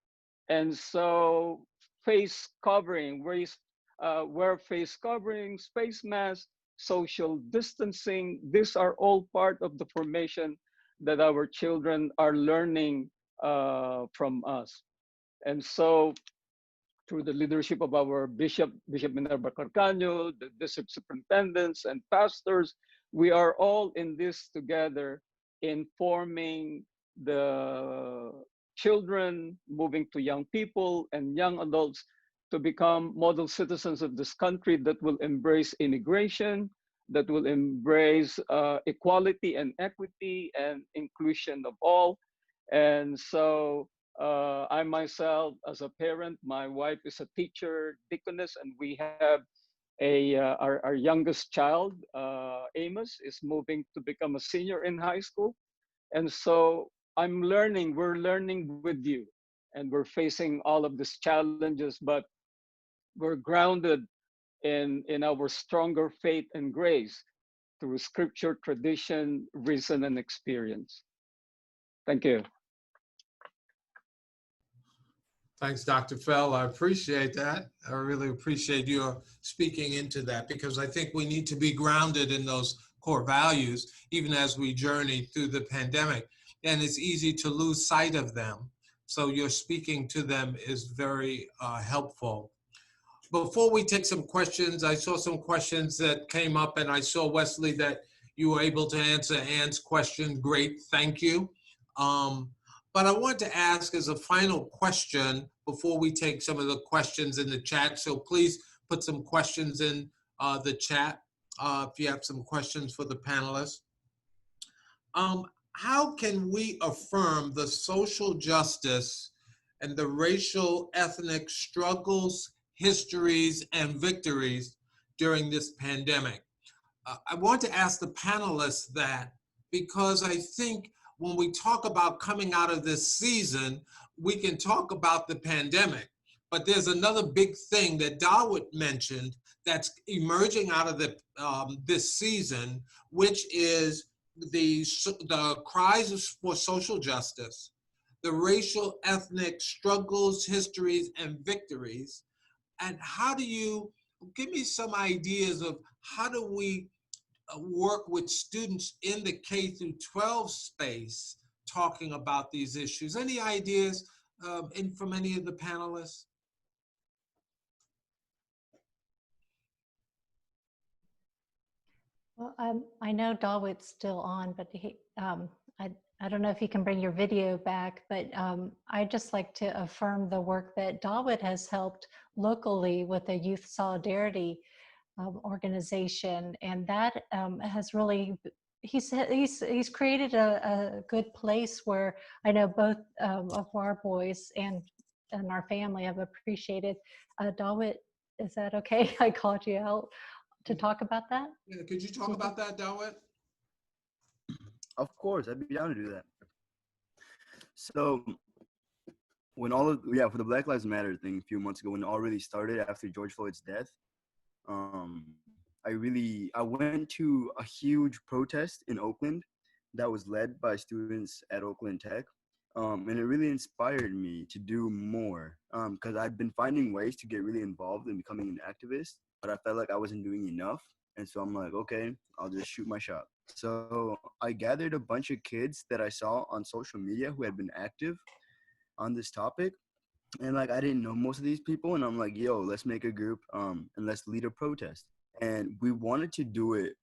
And so face covering, wear face coverings, face masks, social distancing, these are all part of the formation that our children are learning from us. And so through the leadership of our Bishop Minerva Carcaño, the district superintendents and pastors, we are all in this together in forming the children, moving to young people and young adults to become model citizens of this country that will embrace immigration, that will embrace equality and equity and inclusion of all. And so I myself, as a parent, my wife is a teacher, deaconess, and we have our youngest child, Amos, is moving to become a senior in high school. And so we're learning with you, and we're facing all of these challenges, but we're grounded in our stronger faith and grace through scripture, tradition, reason, and experience. Thank you. Thanks, Dr. Fell. I appreciate that. I really appreciate your speaking into that, because I think we need to be grounded in those core values, even as we journey through the pandemic. And it's easy to lose sight of them. So your speaking to them is very helpful. Before we take some questions, I saw some questions that came up, and I saw, Wesley, that you were able to answer Ann's question. Great, thank you. But I want to ask as a final question before we take some of the questions in the chat. So please put some questions in the chat if you have some questions for the panelists. How can we affirm the social justice and the racial ethnic struggles, histories, and victories during this pandemic? I want to ask the panelists that because I think when we talk about coming out of this season, we can talk about the pandemic, but there's another big thing that Dawood mentioned that's emerging out of this season, which is the cries for social justice, the racial ethnic struggles, histories, and victories. And how do you give me some ideas of how do we work with students in the K-12 space talking about these issues? Any ideas from any of the panelists? Well, I know Dawood's still on, but I don't know if you can bring your video back, but I'd just like to affirm the work that Dawood has helped locally with the Youth Solidarity organization, and that has really, he's created a good place where I know both of our boys and our family have appreciated. Dawood, is that okay? I called you out to talk about that? Yeah, could you talk about that, Dawood? Of course, I'd be down to do that. So when for the Black Lives Matter thing a few months ago, when it all really started after George Floyd's death, I went to a huge protest in Oakland that was led by students at Oakland Tech. And it really inspired me to do more because I'd been finding ways to get really involved in becoming an activist, but I felt like I wasn't doing enough. And so I'm like, okay, I'll just shoot my shot. So I gathered a bunch of kids that I saw on social media who had been active on this topic. And like, I didn't know most of these people. And I'm like, yo, let's make a group and let's lead a protest. And we wanted to do it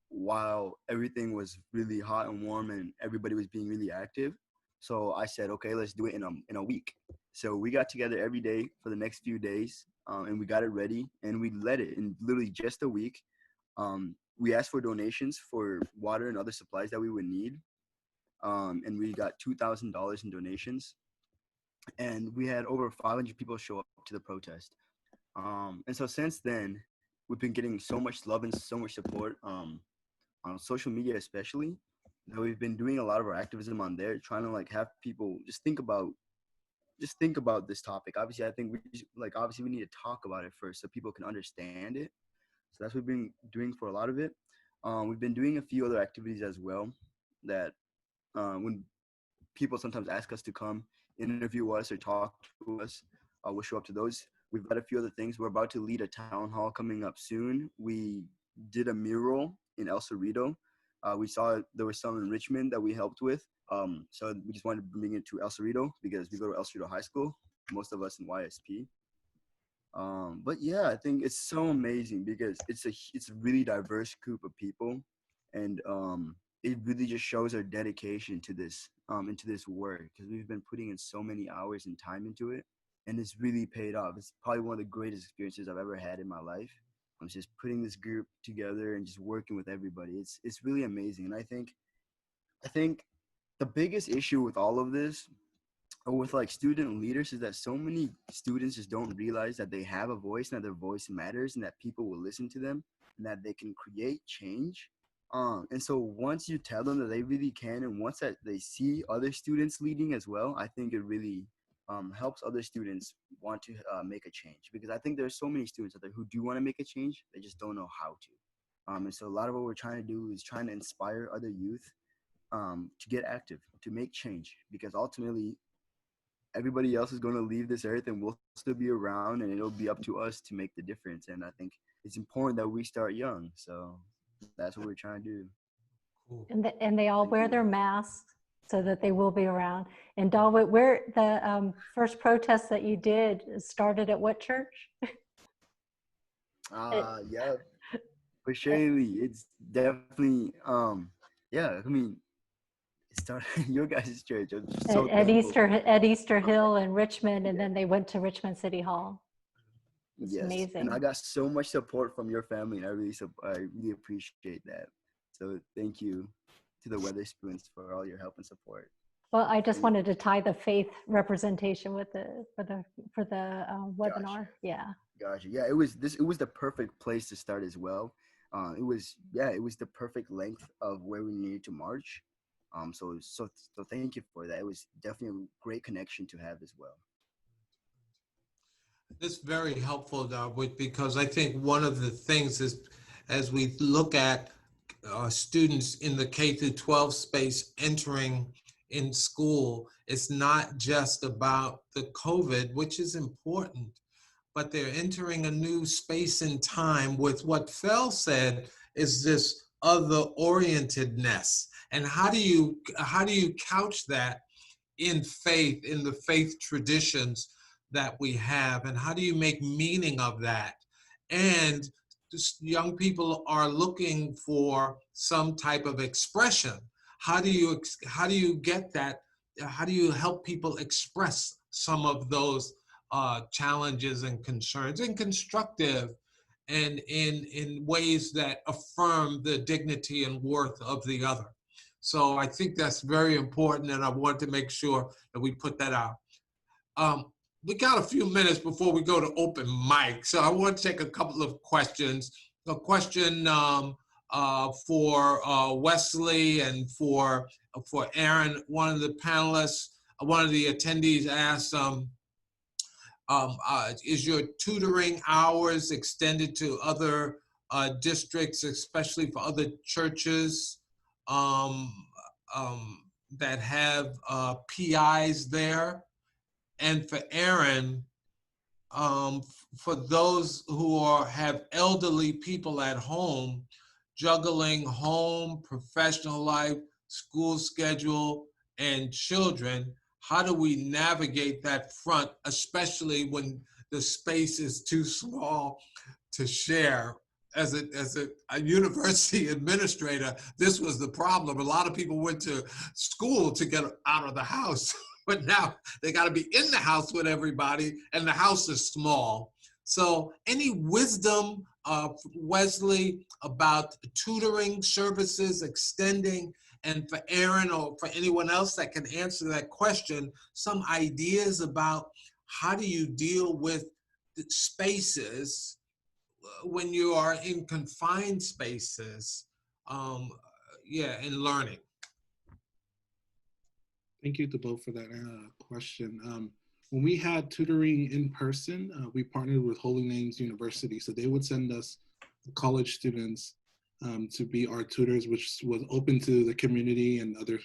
while everything was really hot and warm and everybody was being really active. So I said, okay, let's do it in a week. So we got together every day for the next few days and we got it ready and we led it in literally just a week. We asked for donations for water and other supplies that we would need. And we got $2,000 in donations. and we had over 500 people show up to the protest. And so since then, we've been getting so much love and so much support on social media, especially. That we've been doing a lot of our activism on there, trying to like have people just think about this topic. Obviously, I think obviously we need to talk about it first so people can understand it. So that's what we've been doing for a lot of it. We've been doing a few other activities as well that when people sometimes ask us to come interview us or talk to us, we'll show up to those. We've got a few other things. We're about to lead a town hall coming up soon. We did a mural in El Cerrito. We saw there was some in Richmond that we helped with. So we just wanted to bring it to El Cerrito because we go to El Cerrito High School, most of us in YSP. But yeah, I think it's so amazing because it's a really diverse group of people, and it really just shows our dedication to this into this work, because we've been putting in so many hours and time into it, and it's really paid off. It's probably one of the greatest experiences I've ever had in my life. I'm just putting this group together and just working with everybody. It's really amazing, and I think the biggest issue with all of this, or with like student leaders, is that so many students just don't realize that they have a voice and that their voice matters and that people will listen to them and that they can create change. And so once you tell them that they really can, and once that they see other students leading as well, I think it really helps other students want to make a change, because I think there's so many students out there who do want to make a change, they just don't know how to. And so a lot of what we're trying to do is trying to inspire other youth to get active, to make change, because ultimately everybody else is going to leave this earth and we'll still be around, and it'll be up to us to make the difference. And I think it's important that we start young. So that's what we're trying to do. Cool. And they all wear their masks so that they will be around. And Dawood, where the first protest that you did started at what church? Yeah, for surely. It's definitely, yeah, I mean, it started your guys' church. I'm so At thankful. Easter Hill in Richmond, and then they went to Richmond City Hall. It's Yes, amazing. and I got so much support from your family, and I really appreciate that. So thank you to the Weatherspoons for all your help and support. Well, I just wanted to tie the faith representation with for the webinar. Gotcha. Yeah. Gotcha. Yeah, it was the perfect place to start as well. It was the perfect length of where we needed to march. So thank you for that. It was definitely a great connection to have as well. It's very helpful, Darwood, because I think one of the things is, as we look at students in the K-12 space entering in school, it's not just about the COVID, which is important, but they're entering a new space and time with what Phil said is this other orientedness. And how do you couch that in faith, in the faith traditions that we have, and how do you make meaning of that? And young people are looking for some type of expression. How do you get that? How do you help people express some of those challenges and concerns in constructive and in ways that affirm the dignity and worth of the other? So I think that's very important, and I want to make sure that we put that out. We got a few minutes before we go to open mic, so I want to take a couple of questions. A question for Wesley and for Aaron. One of the panelists, one of the attendees asked, is your tutoring hours extended to other districts, especially for other churches that have PIs there? And for Aaron, for those who have elderly people at home, juggling home, professional life, school schedule, and children, how do we navigate that front, especially when the space is too small to share? As a university administrator, this was the problem. A lot of people went to school to get out of the house, but now they got to be in the house with everybody, and the house is small. So any wisdom, Wesley, about tutoring services extending And for Aaron or for anyone else that can answer that question, some ideas about how do you deal with the spaces when you are in confined spaces, in learning. Thank you to both for that question. When we had tutoring in person, we partnered with Holy Names University. So they would send us college students to be our tutors, which was open to the community and other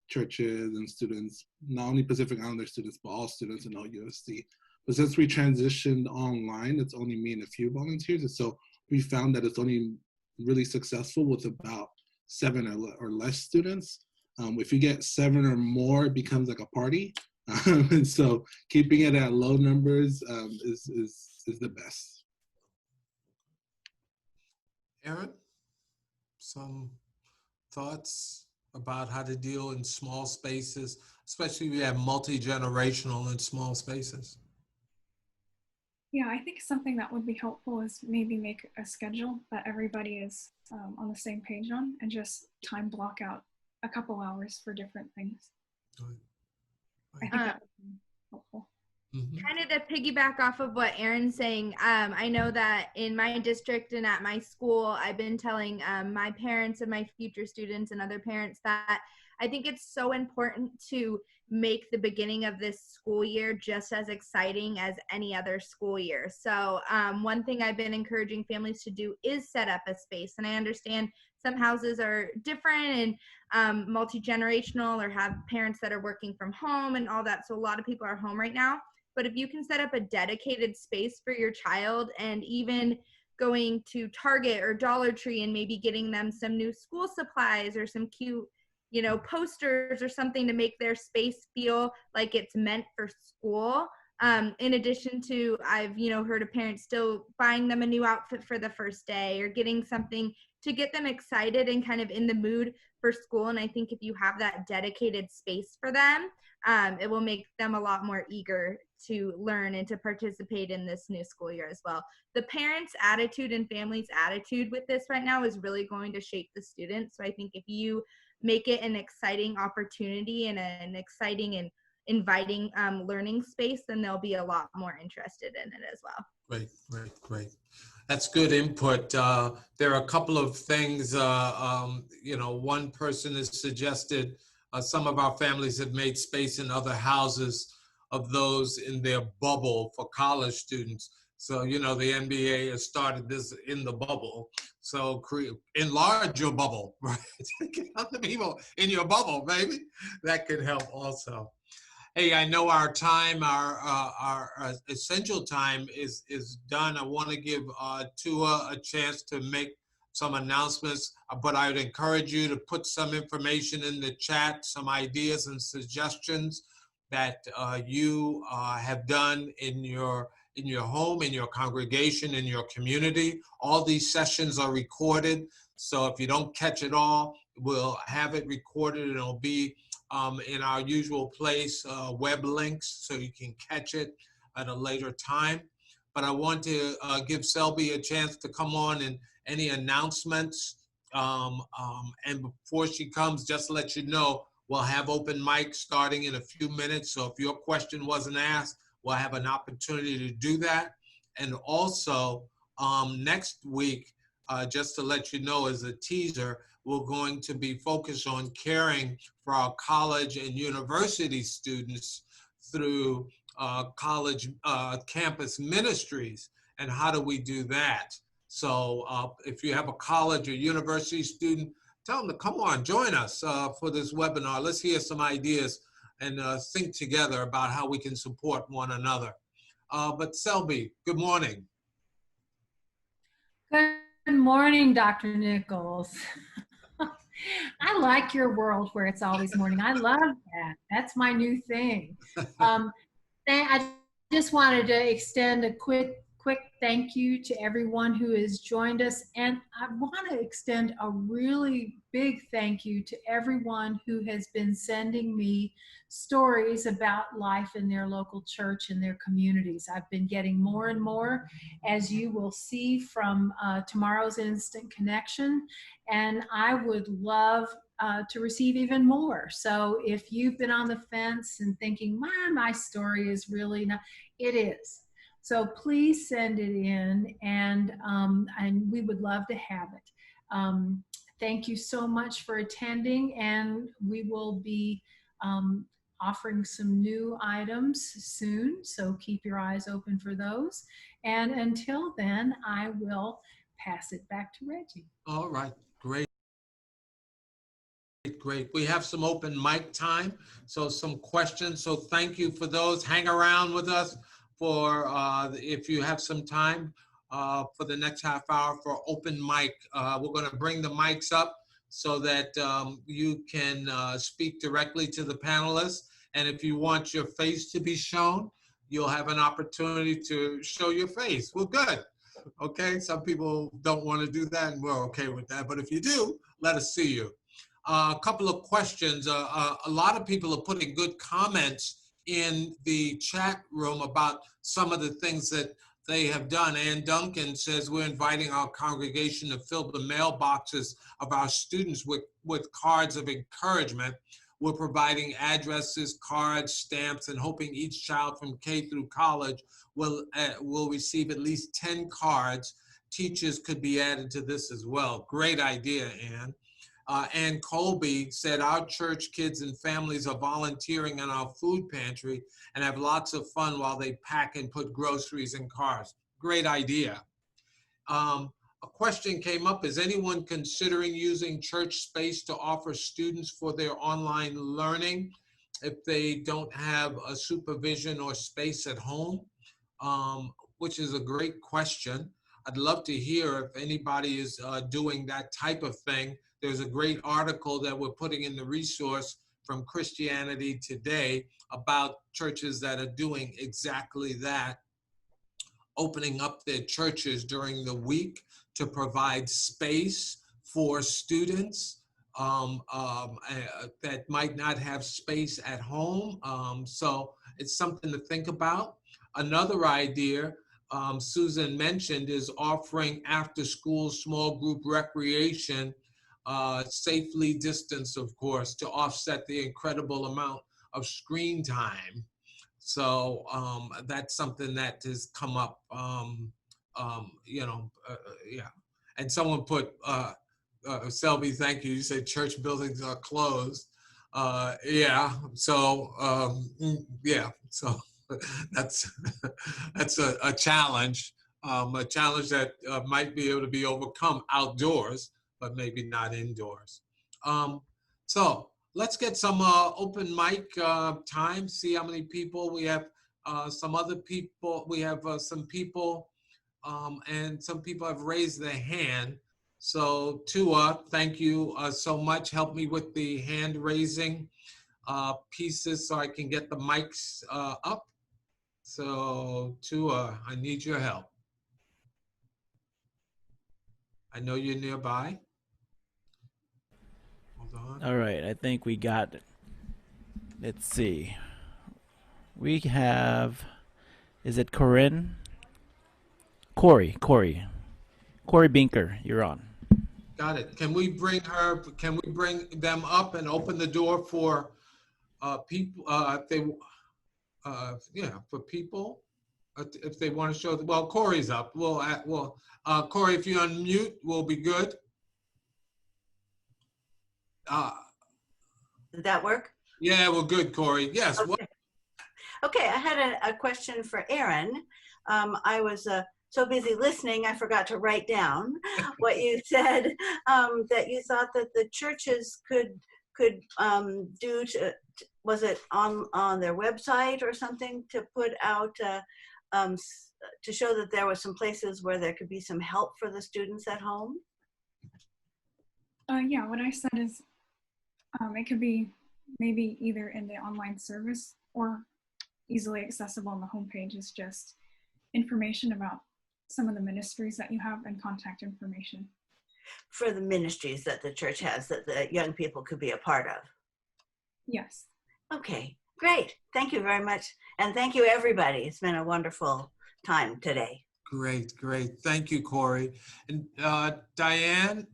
churches and students, not only Pacific Islander students, but all students in OUSD. But since we transitioned online, it's only me and a few volunteers. And so we found that it's only really successful with about 7 or less students. If you get 7 or more, it becomes like a party. And so keeping it at low numbers is the best. Aaron, some thoughts about how to deal in small spaces, especially if you have multi-generational in small spaces? Yeah, I think something that would be helpful is maybe make a schedule that everybody is on the same page on, and just time block out a couple hours for different things. I think that would be helpful. Kind of to piggyback off of what Aaron's saying, I know that in my district and at my school, I've been telling my parents and my future students and other parents that I think it's so important to make the beginning of this school year just as exciting as any other school year. So one thing I've been encouraging families to do is set up a space. And I understand some houses are different and multi-generational, or have parents that are working from home and all that. So a lot of people are home right now. But if you can set up a dedicated space for your child, and even going to Target or Dollar Tree and maybe getting them some new school supplies or some cute, posters or something to make their space feel like it's meant for school. In addition to, I've, heard of parents still buying them a new outfit for the first day, or getting something to get them excited and kind of in the mood for school. And I think if you have that dedicated space for them, it will make them a lot more eager to learn and to participate in this new school year as well. The parents' attitude and families' attitude with this right now is really going to shape the students. So I think if you make it an exciting opportunity and an exciting and inviting learning space, then they'll be a lot more interested in it as well. Great. That's good input. There are a couple of things, one person has suggested some of our families have made space in other houses of those in their bubble for college students. So, the NBA has started this in the bubble. So enlarge your bubble, right? Get other people in your bubble, baby. That could help also. Hey, I know our time, our essential time is done. I want to give Tua a chance to make some announcements, but I would encourage you to put some information in the chat, some ideas and suggestions that you have done in your home, in your congregation, in your community. All these sessions are recorded, so if you don't catch it all, we'll have it recorded, and it'll be in our usual place, web links, so you can catch it at a later time. But I want to give Selby a chance to come on, and any announcements. And before she comes, just to let you know, we'll have open mic starting in a few minutes. So if your question wasn't asked, we'll have an opportunity to do that. And also next week, just to let you know as a teaser, we're going to be focused on caring for our college and university students through college campus ministries. And how do we do that? So if you have a college or university student, tell them to come on, join us for this webinar. Let's hear some ideas and think together about how we can support one another. But Selby, good morning. Good morning, Dr. Nichols. I like your world where it's always morning. I love that. That's my new thing. I just wanted to extend a quick quick thank you to everyone who has joined us. And I want to extend a really big thank you to everyone who has been sending me stories about life in their local church and their communities. I've been getting more and more, as you will see from tomorrow's Instant Connection. And I would love to receive even more. So if you've been on the fence and thinking, my story is really not, it is. So please send it in, and we would love to have it. Thank you so much for attending, and we will be offering some new items soon, so keep your eyes open for those. And until then, I will pass it back to Reggie. All right, great. Great. We have some open mic time, so some questions. So thank you for those. Hang around with us for if you have some time for the next half hour for open mic. We're going to bring the mics up so that you can speak directly to the panelists. And if you want your face to be shown, you'll have an opportunity to show your face. Well, good. Okay. Some people don't want to do that, and we're okay with that. But if you do, let us see you. A couple of questions. A lot of people are putting good comments in the chat room about some of the things that they have done. Ann Duncan says, we're inviting our congregation to fill the mailboxes of our students with cards of encouragement. We're providing addresses, cards, stamps, and hoping each child from K through college will receive at least 10 cards. Teachers could be added to this as well. Great idea, Ann. Ann Colby said, our church kids and families are volunteering in our food pantry and have lots of fun while they pack and put groceries in cars. Great idea. A question came up, is anyone considering using church space to offer students for their online learning if they don't have a supervision or space at home? Which is a great question. I'd love to hear if anybody is doing that type of thing. There's a great article that we're putting in the resource from Christianity Today about churches that are doing exactly that, opening up their churches during the week to provide space for students that might not have space at home. So it's something to think about. Another idea Susan mentioned is offering after-school small group recreation, safely distanced, of course, to offset the incredible amount of screen time. So that's something that has come up, yeah. And someone put, Selby, thank you. You said church buildings are closed. Yeah, so, yeah, so that's a challenge that might be able to be overcome outdoors, but maybe not indoors. So let's get some open mic time, see how many people we have. Some other people, we have some people, and some people have raised their hand. So Tua, thank you so much. Help me with the hand raising pieces so I can get the mics up. So Tua, I need your help. I know you're nearby. Hold on. All right, I think we got it. Let's see. We have, is it Corinne? Corey Binker, you're on. Got it. Can we bring them up and open the door for people, if they, yeah, for people, if they want to show, well, Corey's up. Corey, if you unmute, we'll be good. Did that work? Yeah, we're good, Corey. Yes. Okay. Okay, I had a question for Aaron. I was so busy listening, I forgot to write down what you said, that you thought that the churches could do to, was it on their website or something, to put out, to show that there were some places where there could be some help for the students at home? Yeah, what I said is it could be maybe either in the online service or easily accessible on the homepage, is just information about some of the ministries that you have and contact information. For the ministries that the church has that the young people could be a part of. Yes. Okay, great. Thank you very much. And thank you, everybody. It's been a wonderful time today. Great, great. Thank you, Corey. And Diane,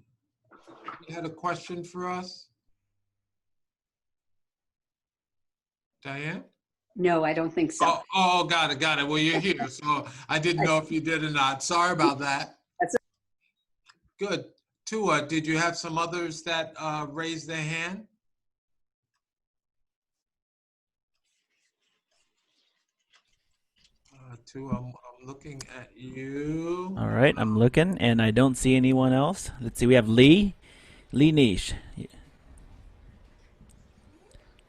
you had a question for us? Diane? No, I don't think so. Oh, got it. Well, you're here, so I didn't know if you did or not. Sorry about that. That's good. Tua, did you have some others that raised their hand? Tua, I'm looking at you. All right, I'm looking, and I don't see anyone else. Let's see, we have Lee Niche.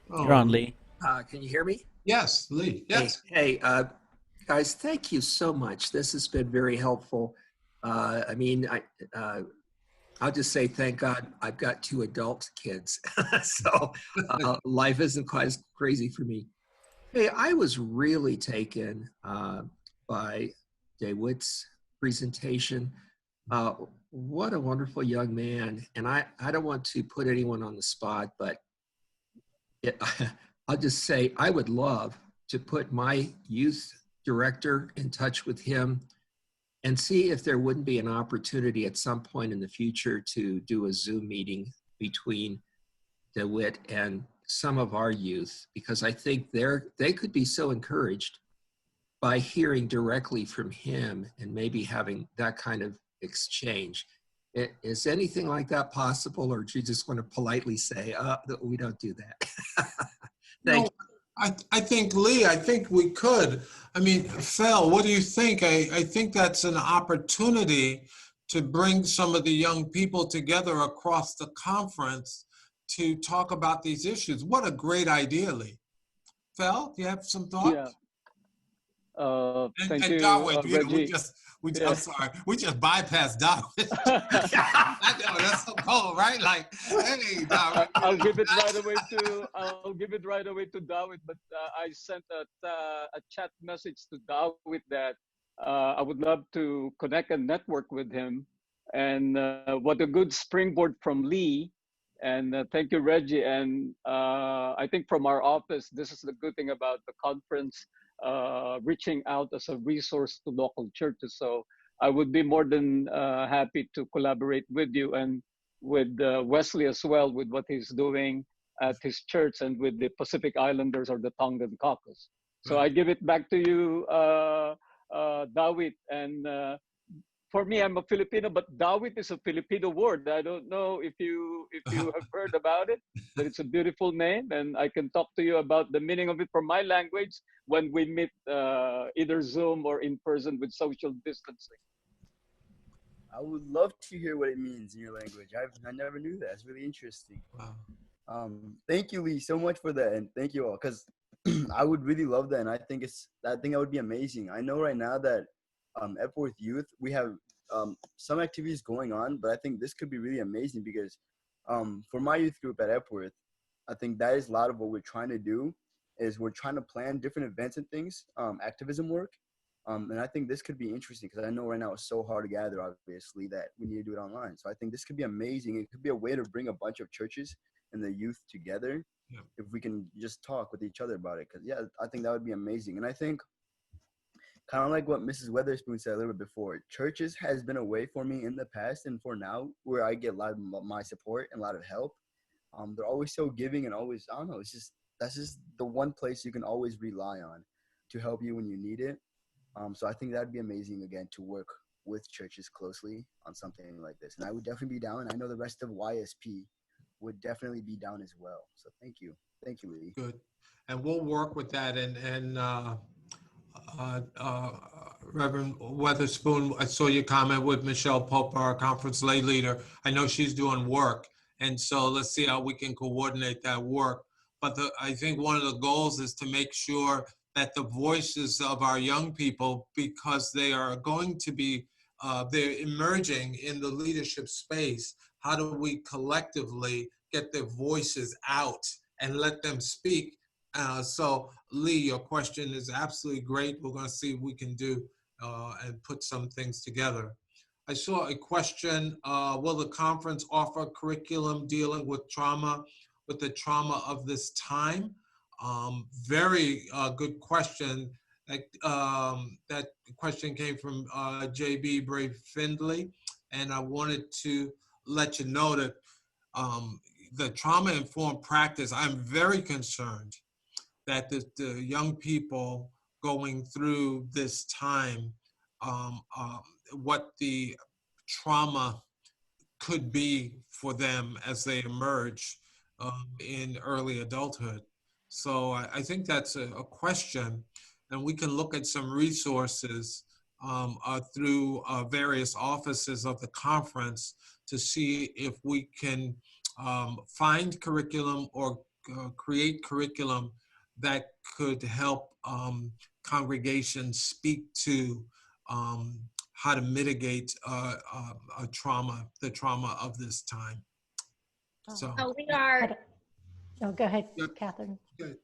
You're on, Lee. Can you hear me? Yes, Lee. Yes. Hey, guys, thank you so much. This has been very helpful. I mean, I'll just say, thank God I've got 2 adult kids. So life isn't quite as crazy for me. Hey, I was really taken by DeWitt's presentation. What a wonderful young man. And I don't want to put anyone on the spot, but I'll just say I would love to put my youth director in touch with him and see if there wouldn't be an opportunity at some point in the future to do a Zoom meeting between DeWitt and some of our youth, because I think they could be so encouraged by hearing directly from him and maybe having that kind of exchange. Is anything like that possible, or do you just want to politely say, we don't do that? Thank you. I think, Lee, I think we could. I mean, Phil, what do you think? I think that's an opportunity to bring some of the young people together across the conference to talk about these issues. What a great idea, Lee. Phil, do you have some thoughts? Yeah. Thank and you, Darwin, Reggie. I'm sorry, we just bypassed Darwin. That's so cool, right? Like, hey, Darwin. I'll give it right away to David, but I sent a chat message to David that I would love to connect and network with him. And what a good springboard from Lee. And thank you, Reggie. And I think from our office, this is the good thing about the conference, reaching out as a resource to local churches. So I would be more than happy to collaborate with you and with Wesley as well, with what he's doing at his church and with the Pacific Islanders or the Tongan Caucus. So I give it back to you, David. And for me, I'm a Filipino, but David is a Filipino word. I don't know if you have heard about it, but it's a beautiful name, and I can talk to you about the meaning of it from my language when we meet either Zoom or in person with social distancing. I would love to hear what it means in your language. I never knew that. It's really interesting. Wow. Thank you, Lee, so much for that, and thank you all, because I would really love that, and I think that would be amazing. I know right now that Epworth Youth, we have some activities going on, but I think this could be really amazing because for my youth group at Epworth, I think that is a lot of what we're trying to do is we're trying to plan different events and things, activism work. And I think this could be interesting because I know right now it's so hard to gather, obviously, that we need to do it online. So I think this could be amazing. It could be a way to bring a bunch of churches and the youth together if we can just talk with each other about it. Because, yeah, I think that would be amazing. And I think kind of like what Mrs. Weatherspoon said a little bit before, churches has been a way for me in the past and for now where I get a lot of my support and a lot of help. They're always so giving and always, I don't know, that's just the one place you can always rely on to help you when you need it. So I think that'd be amazing, again, to work with churches closely on something like this. And I would definitely be down. And I know the rest of YSP would definitely be down as well. So thank you. Thank you, Lee. Good. And we'll work with that. And Reverend Weatherspoon, I saw your comment with Michelle Pope, our conference lay leader. I know she's doing work. And so let's see how we can coordinate that work. But I think one of the goals is to make sure that the voices of our young people, because they are going to be, they're emerging in the leadership space, how do we collectively get their voices out and let them speak? So Lee, your question is absolutely great. We're going to see if we can do and put some things together. I saw a question, will the conference offer curriculum dealing with the trauma of this time? Very good question. That question came from JB Brave Findlay, and I wanted to let you know that the trauma-informed practice, I'm very concerned that the young people going through this time, what the trauma could be for them as they emerge in early adulthood. So I think that's a question, and we can look at some resources through various offices of the conference to see if we can find curriculum or create curriculum that could help congregations speak to how to mitigate the trauma of this time. So we are. Oh, go ahead, Catherine.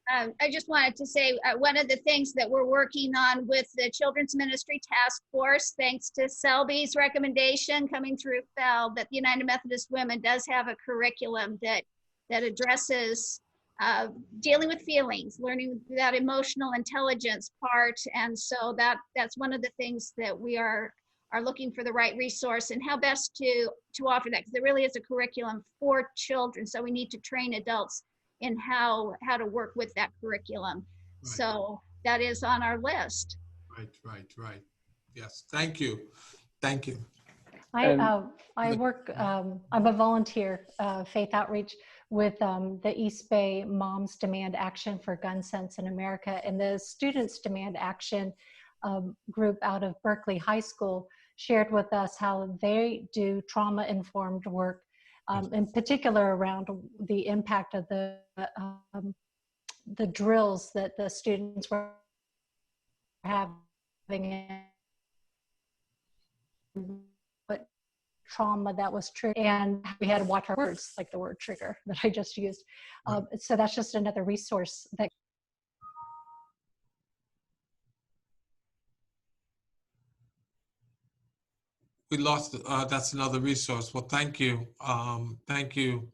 I just wanted to say one of the things that we're working on with the Children's Ministry Task Force, thanks to Selby's recommendation coming through FEL, that the United Methodist Women does have a curriculum that addresses dealing with feelings, learning that emotional intelligence part. And so that's one of the things that we are looking for the right resource and how best to offer that, because there really is a curriculum for children. So we need to train adults in how to work with that curriculum. Right. So that is on our list. Right. Yes, thank you. I work, I'm a volunteer, faith outreach with the East Bay Moms Demand Action for Gun Sense in America, and the Students Demand Action group out of Berkeley High School shared with us how they do trauma-informed work, in particular around the impact of the drills that the students were having and what trauma that was triggered, and we had to watch our words, like the word trigger that I just used. So that's just another resource that we lost. That's another resource. Well, thank you. Thank you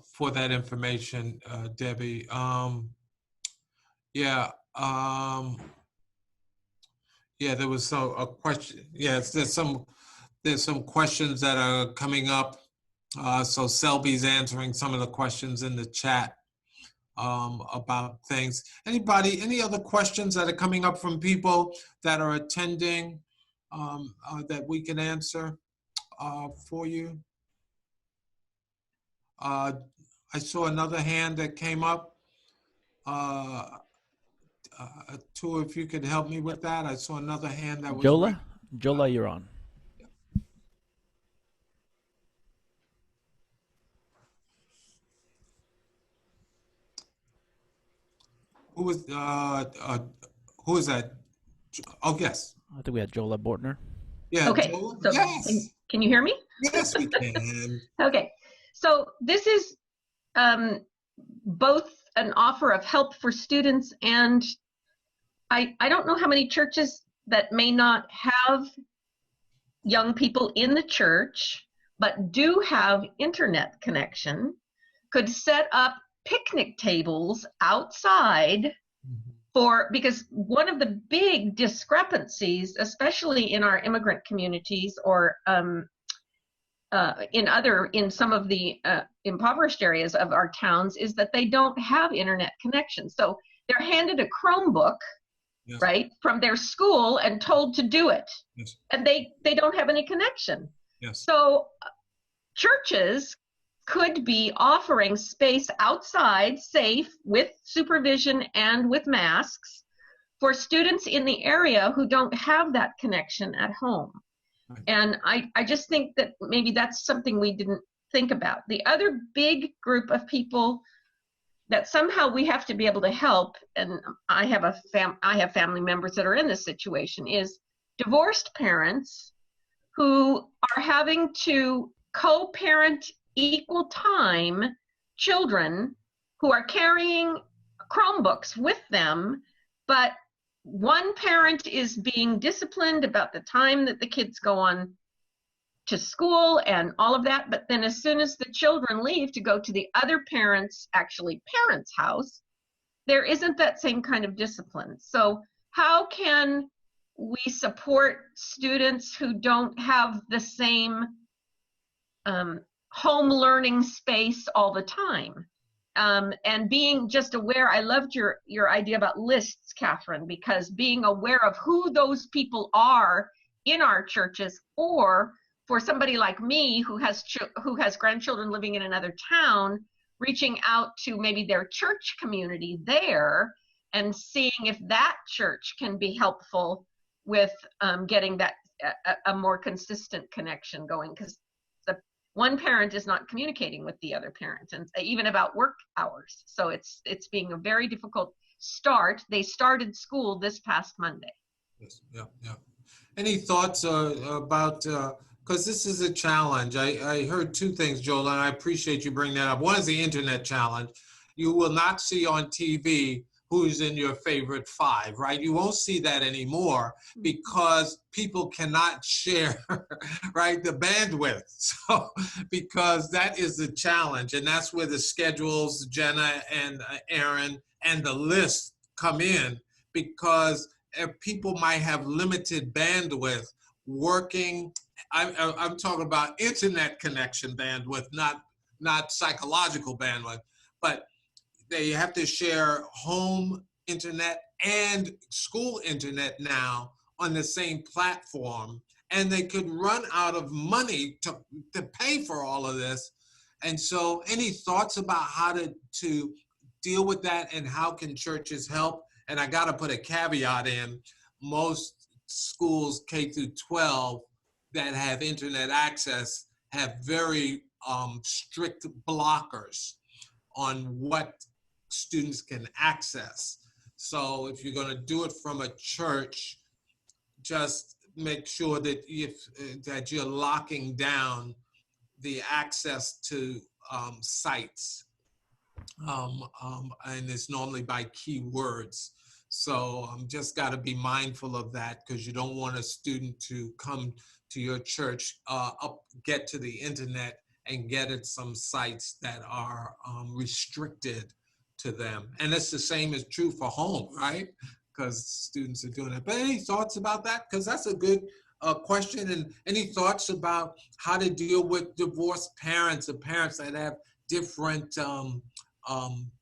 for that information, Debbie. Yeah, there was a question. Yes, there's some questions that are coming up. So Selby's answering some of the questions in the chat about things. Any other questions that are coming up from people that are attending that we can answer for you? I saw another hand that came up. Two, if you could help me with that. I saw another hand that was... Jola, you're on. Who is that? Oh, yes. I think we had Jola Bortner. Yeah. Okay. Jola? So yes. Can you hear me? Yes, we can. Okay. So this is both an offer of help for students, and I don't know how many churches that may not have young people in the church but do have internet connection could set up picnic tables outside because one of the big discrepancies, especially in our immigrant communities or in some of the impoverished areas of our towns, is that they don't have internet connection. So they're handed a Chromebook, yes, right, from their school and told to do it. Yes. And they don't have any connection. Yes. So churches could be offering space outside, safe, with supervision and with masks, for students in the area who don't have that connection at home. Right. And I just think that maybe that's something we didn't think about. The other big group of people that somehow we have to be able to help, and I have family members that are in this situation, is divorced parents who are having to co-parent equal time children who are carrying Chromebooks with them, but one parent is being disciplined about the time that the kids go on to school and all of that, but then as soon as the children leave to go to the other parents' house, there isn't that same kind of discipline. So how can we support students who don't have the same home learning space all the time? And being just aware, I loved your idea about lists, Catherine, because being aware of who those people are in our churches, or for somebody like me who has grandchildren living in another town, reaching out to maybe their church community there and seeing if that church can be helpful with getting that a more consistent connection going, because the one parent is not communicating with the other parent, and even about work hours. So it's being a very difficult start. They started school this past Monday. Yes, yeah, yeah. Any thoughts about, because this is a challenge. I heard two things, Joel, and I appreciate you bringing that up. One is the internet challenge. You will not see on TV who's in your favorite 5, right? You won't see that anymore because people cannot share, right, the bandwidth. So, because that is the challenge, and that's where the schedules, Jenna and Aaron, and the list come in, because people might have limited bandwidth working. I'm talking about internet connection bandwidth, not psychological bandwidth, but they have to share home internet and school internet now on the same platform, and they could run out of money to pay for all of this. And so any thoughts about how to deal with that, and how can churches help? And I got to put a caveat in: most schools K-12 that have internet access have very strict blockers on what students can access. So if you're going to do it from a church, just make sure that that you're locking down the access to sites, and it's normally by keywords. So just got to be mindful of that, because you don't want a student to come to your church, get to the internet and get at some sites that are restricted to them. And it's the same is true for home, right? Because students are doing that. But any thoughts about that? Because that's a good question. And any thoughts about how to deal with divorced parents, or parents that have different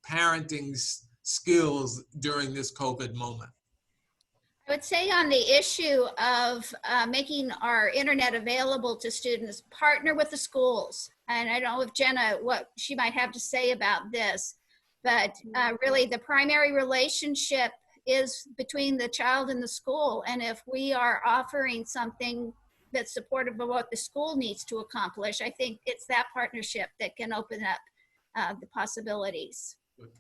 parenting skills during this COVID moment? I would say on the issue of making our internet available to students, partner with the schools. And I don't know if Jenna, what she might have to say about this, but really the primary relationship is between the child and the school. And if we are offering something that's supportive of what the school needs to accomplish, I think it's that partnership that can open up the possibilities.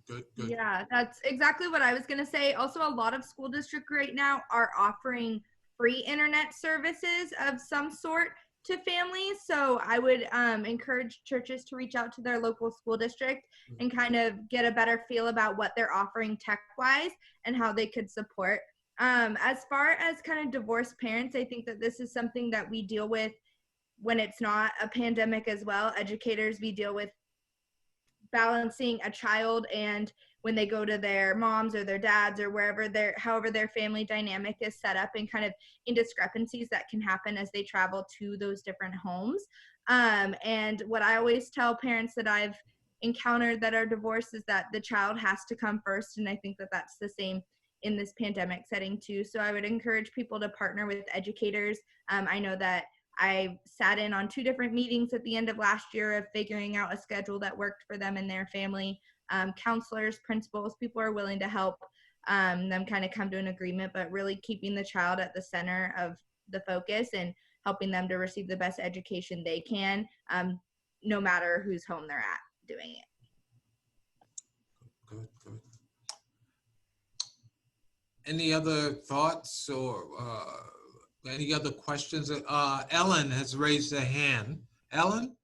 Good. Yeah, that's exactly what I was going to say. Also, a lot of school districts right now are offering free internet services of some sort to families. So I would encourage churches to reach out to their local school district and kind of get a better feel about what they're offering tech-wise and how they could support. As far as kind of divorced parents, I think that this is something that we deal with when it's not a pandemic as well. Educators, we deal with balancing a child and when they go to their moms or their dads or however their family dynamic is set up, and kind of indiscrepancies that can happen as they travel to those different homes. And what I always tell parents that I've encountered that are divorced is that the child has to come first. And I think that that's the same in this pandemic setting too. So I would encourage people to partner with educators. I know that I sat in on 2 different meetings at the end of last year of figuring out a schedule that worked for them and their family. Counselors, principals, people are willing to help them kind of come to an agreement, but really keeping the child at the center of the focus and helping them to receive the best education they can, no matter whose home they're at doing it. Good. Any other thoughts or any other questions? Ellen has raised her hand. Ellen?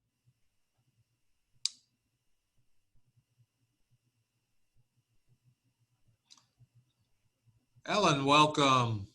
Ellen, welcome.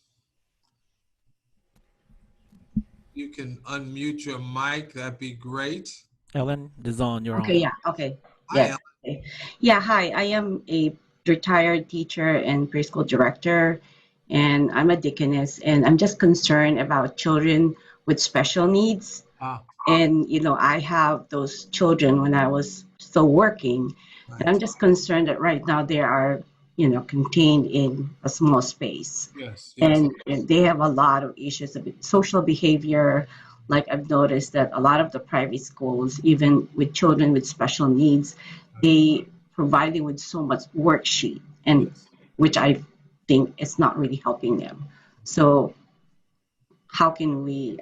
You can unmute your mic. That'd be great. Ellen, the zone, you're Okay, on. yeah, okay. Hi, Yes. Ellen. Okay. Yeah, hi. I am a retired teacher and preschool director, and I'm a deaconess, and I'm just concerned about children with special needs. Ah, And, you know, I have those children when I was still working, and I'm right. just concerned that right now they are, you know, contained in a small space. Yes, yes. And they have a lot of issues of social behavior. Like I've noticed that a lot of the private schools, even with children with special needs, they provide them with so much worksheet, and Yes. which I think is not really helping them. So how can we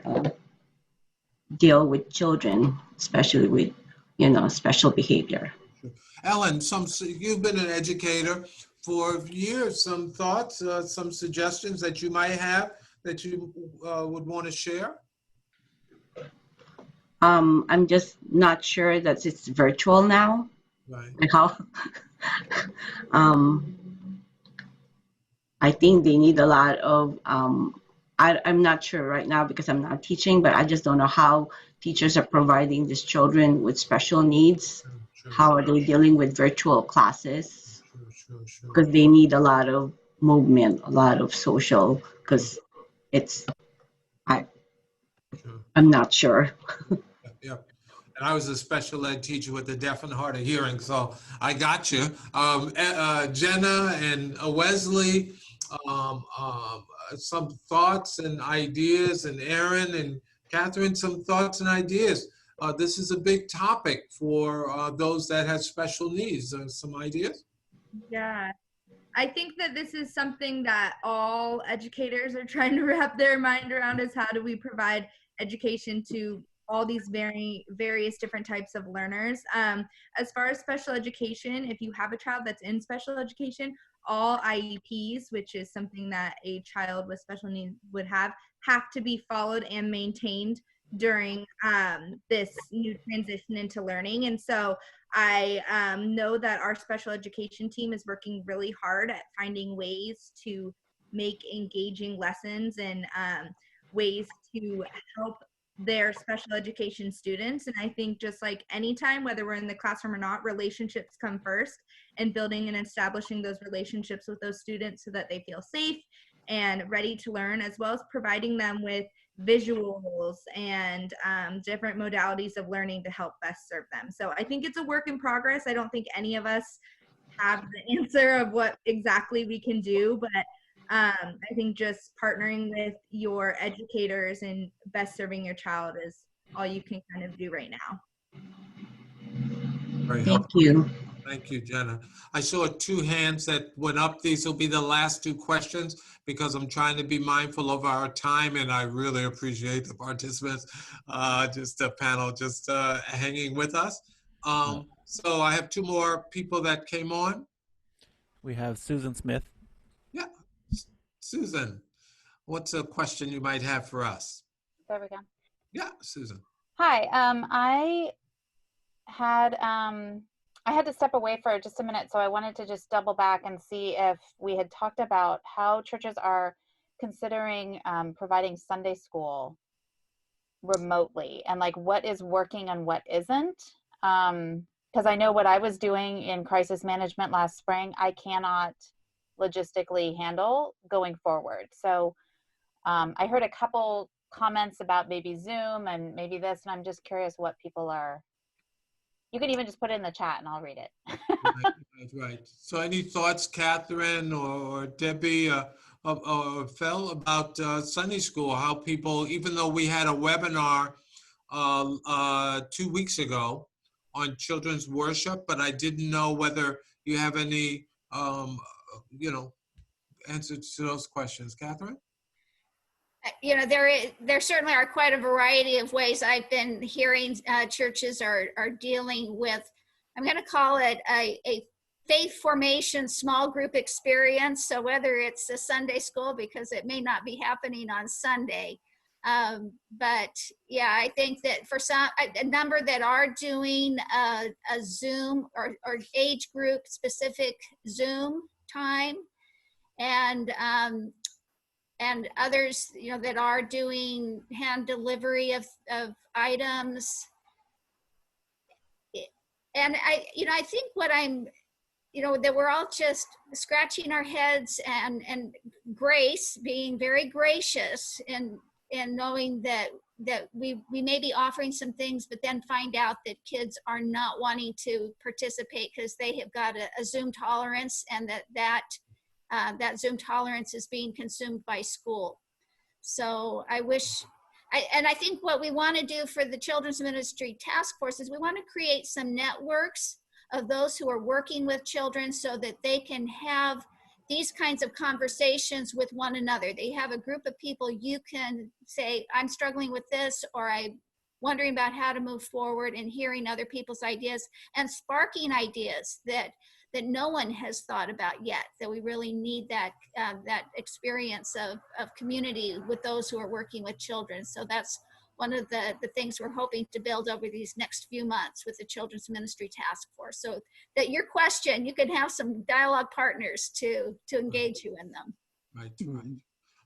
deal with children, especially with, you know, special behavior? Ellen, you've been an educator for years. Some thoughts, some suggestions that you might have that you would want to share? I'm just not sure that it's virtual now. Right. Like how I think they need a lot of I'm not sure right now because I'm not teaching, but I just don't know how teachers are providing these children with special needs. Sure, How are they dealing with virtual classes? sure. Because they need a lot of movement, a lot of social, because it's I'm not sure. Yeah. And I was a special ed teacher with a deaf and hard of hearing, so I got you. Jenna and Wesley, some thoughts and ideas, and Aaron and Catherine, some thoughts and ideas. This is a big topic for those that have special needs. Some ideas? Yeah. I think that this is something that all educators are trying to wrap their mind around, is how do we provide education to all these various different types of learners. As far as special education, if you have a child that's in special education, all IEPs, which is something that a child with special needs would have to be followed and maintained during this new transition into learning. And so I know that our special education team is working really hard at finding ways to make engaging lessons and ways to help their special education students. And I think just like anytime, whether we're in the classroom or not, relationships come first, and building and establishing those relationships with those students so that they feel safe and ready to learn, as well as providing them with visuals and different modalities of learning to help best serve them. So I think it's a work in progress. I don't think any of us have the answer of what exactly we can do, but I think just partnering with your educators and best serving your child is all you can kind of do right now. Very Thank helpful. you. Thank you, Jenna. I saw 2 hands that went up. These will be the last 2 questions because I'm trying to be mindful of our time, and I really appreciate the participants, just the panel, just hanging with us. So I have 2 more people that came on. We have Susan Smith. Yeah, Susan, what's a question you might have for us? There we go. Yeah, Susan. Hi. I had to step away for just a minute, so I wanted to just double back and see if we had talked about how churches are considering providing Sunday school remotely, and like what is working and what isn't. Because I know what I was doing in crisis management last spring, I cannot logistically handle going forward. So I heard a couple comments about maybe Zoom and maybe this, and I'm just curious what people are. You can even just put it in the chat and I'll read it. Right. So any thoughts, Catherine or Debbie or Phil, about Sunday school, how people, even though we had a webinar 2 weeks ago on children's worship, but I didn't know whether you have any, answers to those questions. Catherine? You know, there certainly are quite a variety of ways I've been hearing churches are dealing with, I'm going to call it a faith formation small group experience. So whether it's a Sunday school, because it may not be happening on Sunday. But yeah, I think that for a number that are doing a Zoom or age group specific Zoom time. and others, that are doing hand delivery of items. And I think what I'm, that we're all just scratching our heads, and Grace being very gracious in knowing that we may be offering some things, but then find out that kids are not wanting to participate because they have got a Zoom tolerance, and that Zoom tolerance is being consumed by school. So I think what we want to do for the Children's Ministry Task Force is we want to create some networks of those who are working with children so that they can have these kinds of conversations with one another. They have a group of people you can say, I'm struggling with this, or I'm wondering about how to move forward, and hearing other people's ideas and sparking ideas that no one has thought about yet, that we really need that experience of community with those who are working with children. So that's one of the things we're hoping to build over these next few months with the Children's Ministry Task Force, so that your question, you can have some dialogue partners to engage you in them. Right.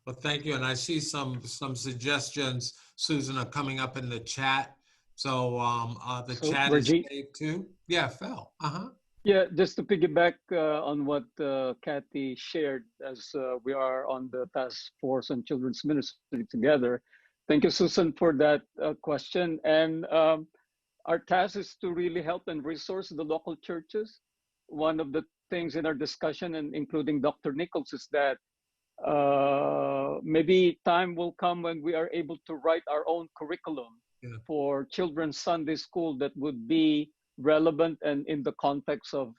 Well, thank you. And I see some suggestions, Susan, are coming up in the chat. So the chat Reggie, is saved too. Yeah, Phil. Yeah, just to piggyback on what Kathy shared, as we are on the task force on children's ministry together. Thank you, Susan, for that question. And our task is to really help and resource the local churches. One of the things in our discussion, and including Dr. Nichols, is that maybe time will come when we are able to write our own curriculum for children's Sunday school that would be relevant and in the context of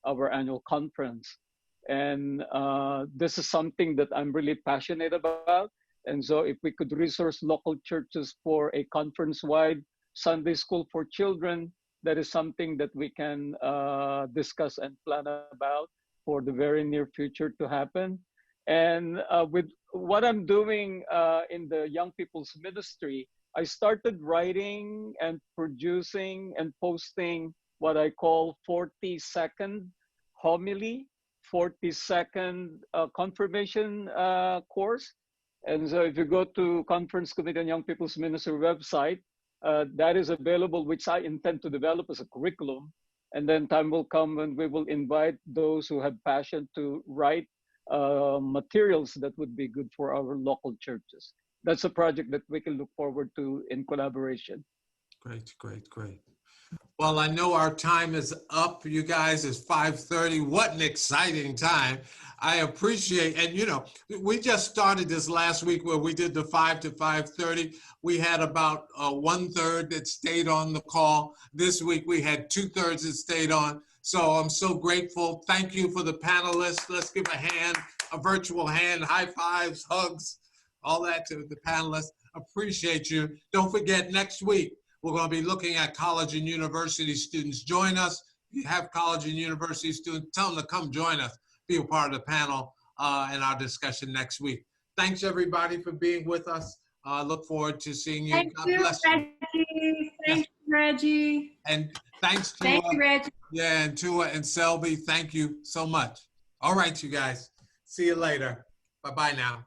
our annual conference. And this is something that I'm really passionate about. And so if we could resource local churches for a conference-wide Sunday school for children, that is something that we can discuss and plan about for the very near future to happen. And with what I'm doing in the young people's ministry, I started writing and producing and posting what I call 40-second homily, 40-second confirmation course. And so if you go to Conference Committee on Young People's Ministry website, that is available, which I intend to develop as a curriculum. And then time will come when we will invite those who have passion to write materials that would be good for our local churches. That's a project that we can look forward to in collaboration. Great. Well, I know our time is up, you guys. It's 5:30. What an exciting time. I appreciate, and we just started this last week where we did the 5 to 5:30. We had about 1/3 that stayed on the call. This week we had 2/3 that stayed on. So I'm so grateful. Thank you for the panelists. Let's give a hand, a virtual hand, high fives, hugs, all that to the panelists. Appreciate you. Don't forget, next week, we're going to be looking at college and university students. Join us. If you have college and university students, tell them to come join us, be a part of the panel in our discussion next week. Thanks, everybody, for being with us. Look forward to seeing you. Thank God you, bless you. Reggie. Thank you, Reggie. And thanks to Thank you, Reggie. Yeah, and Tua and Selby, thank you so much. All right, you guys. See you later. Bye-bye now.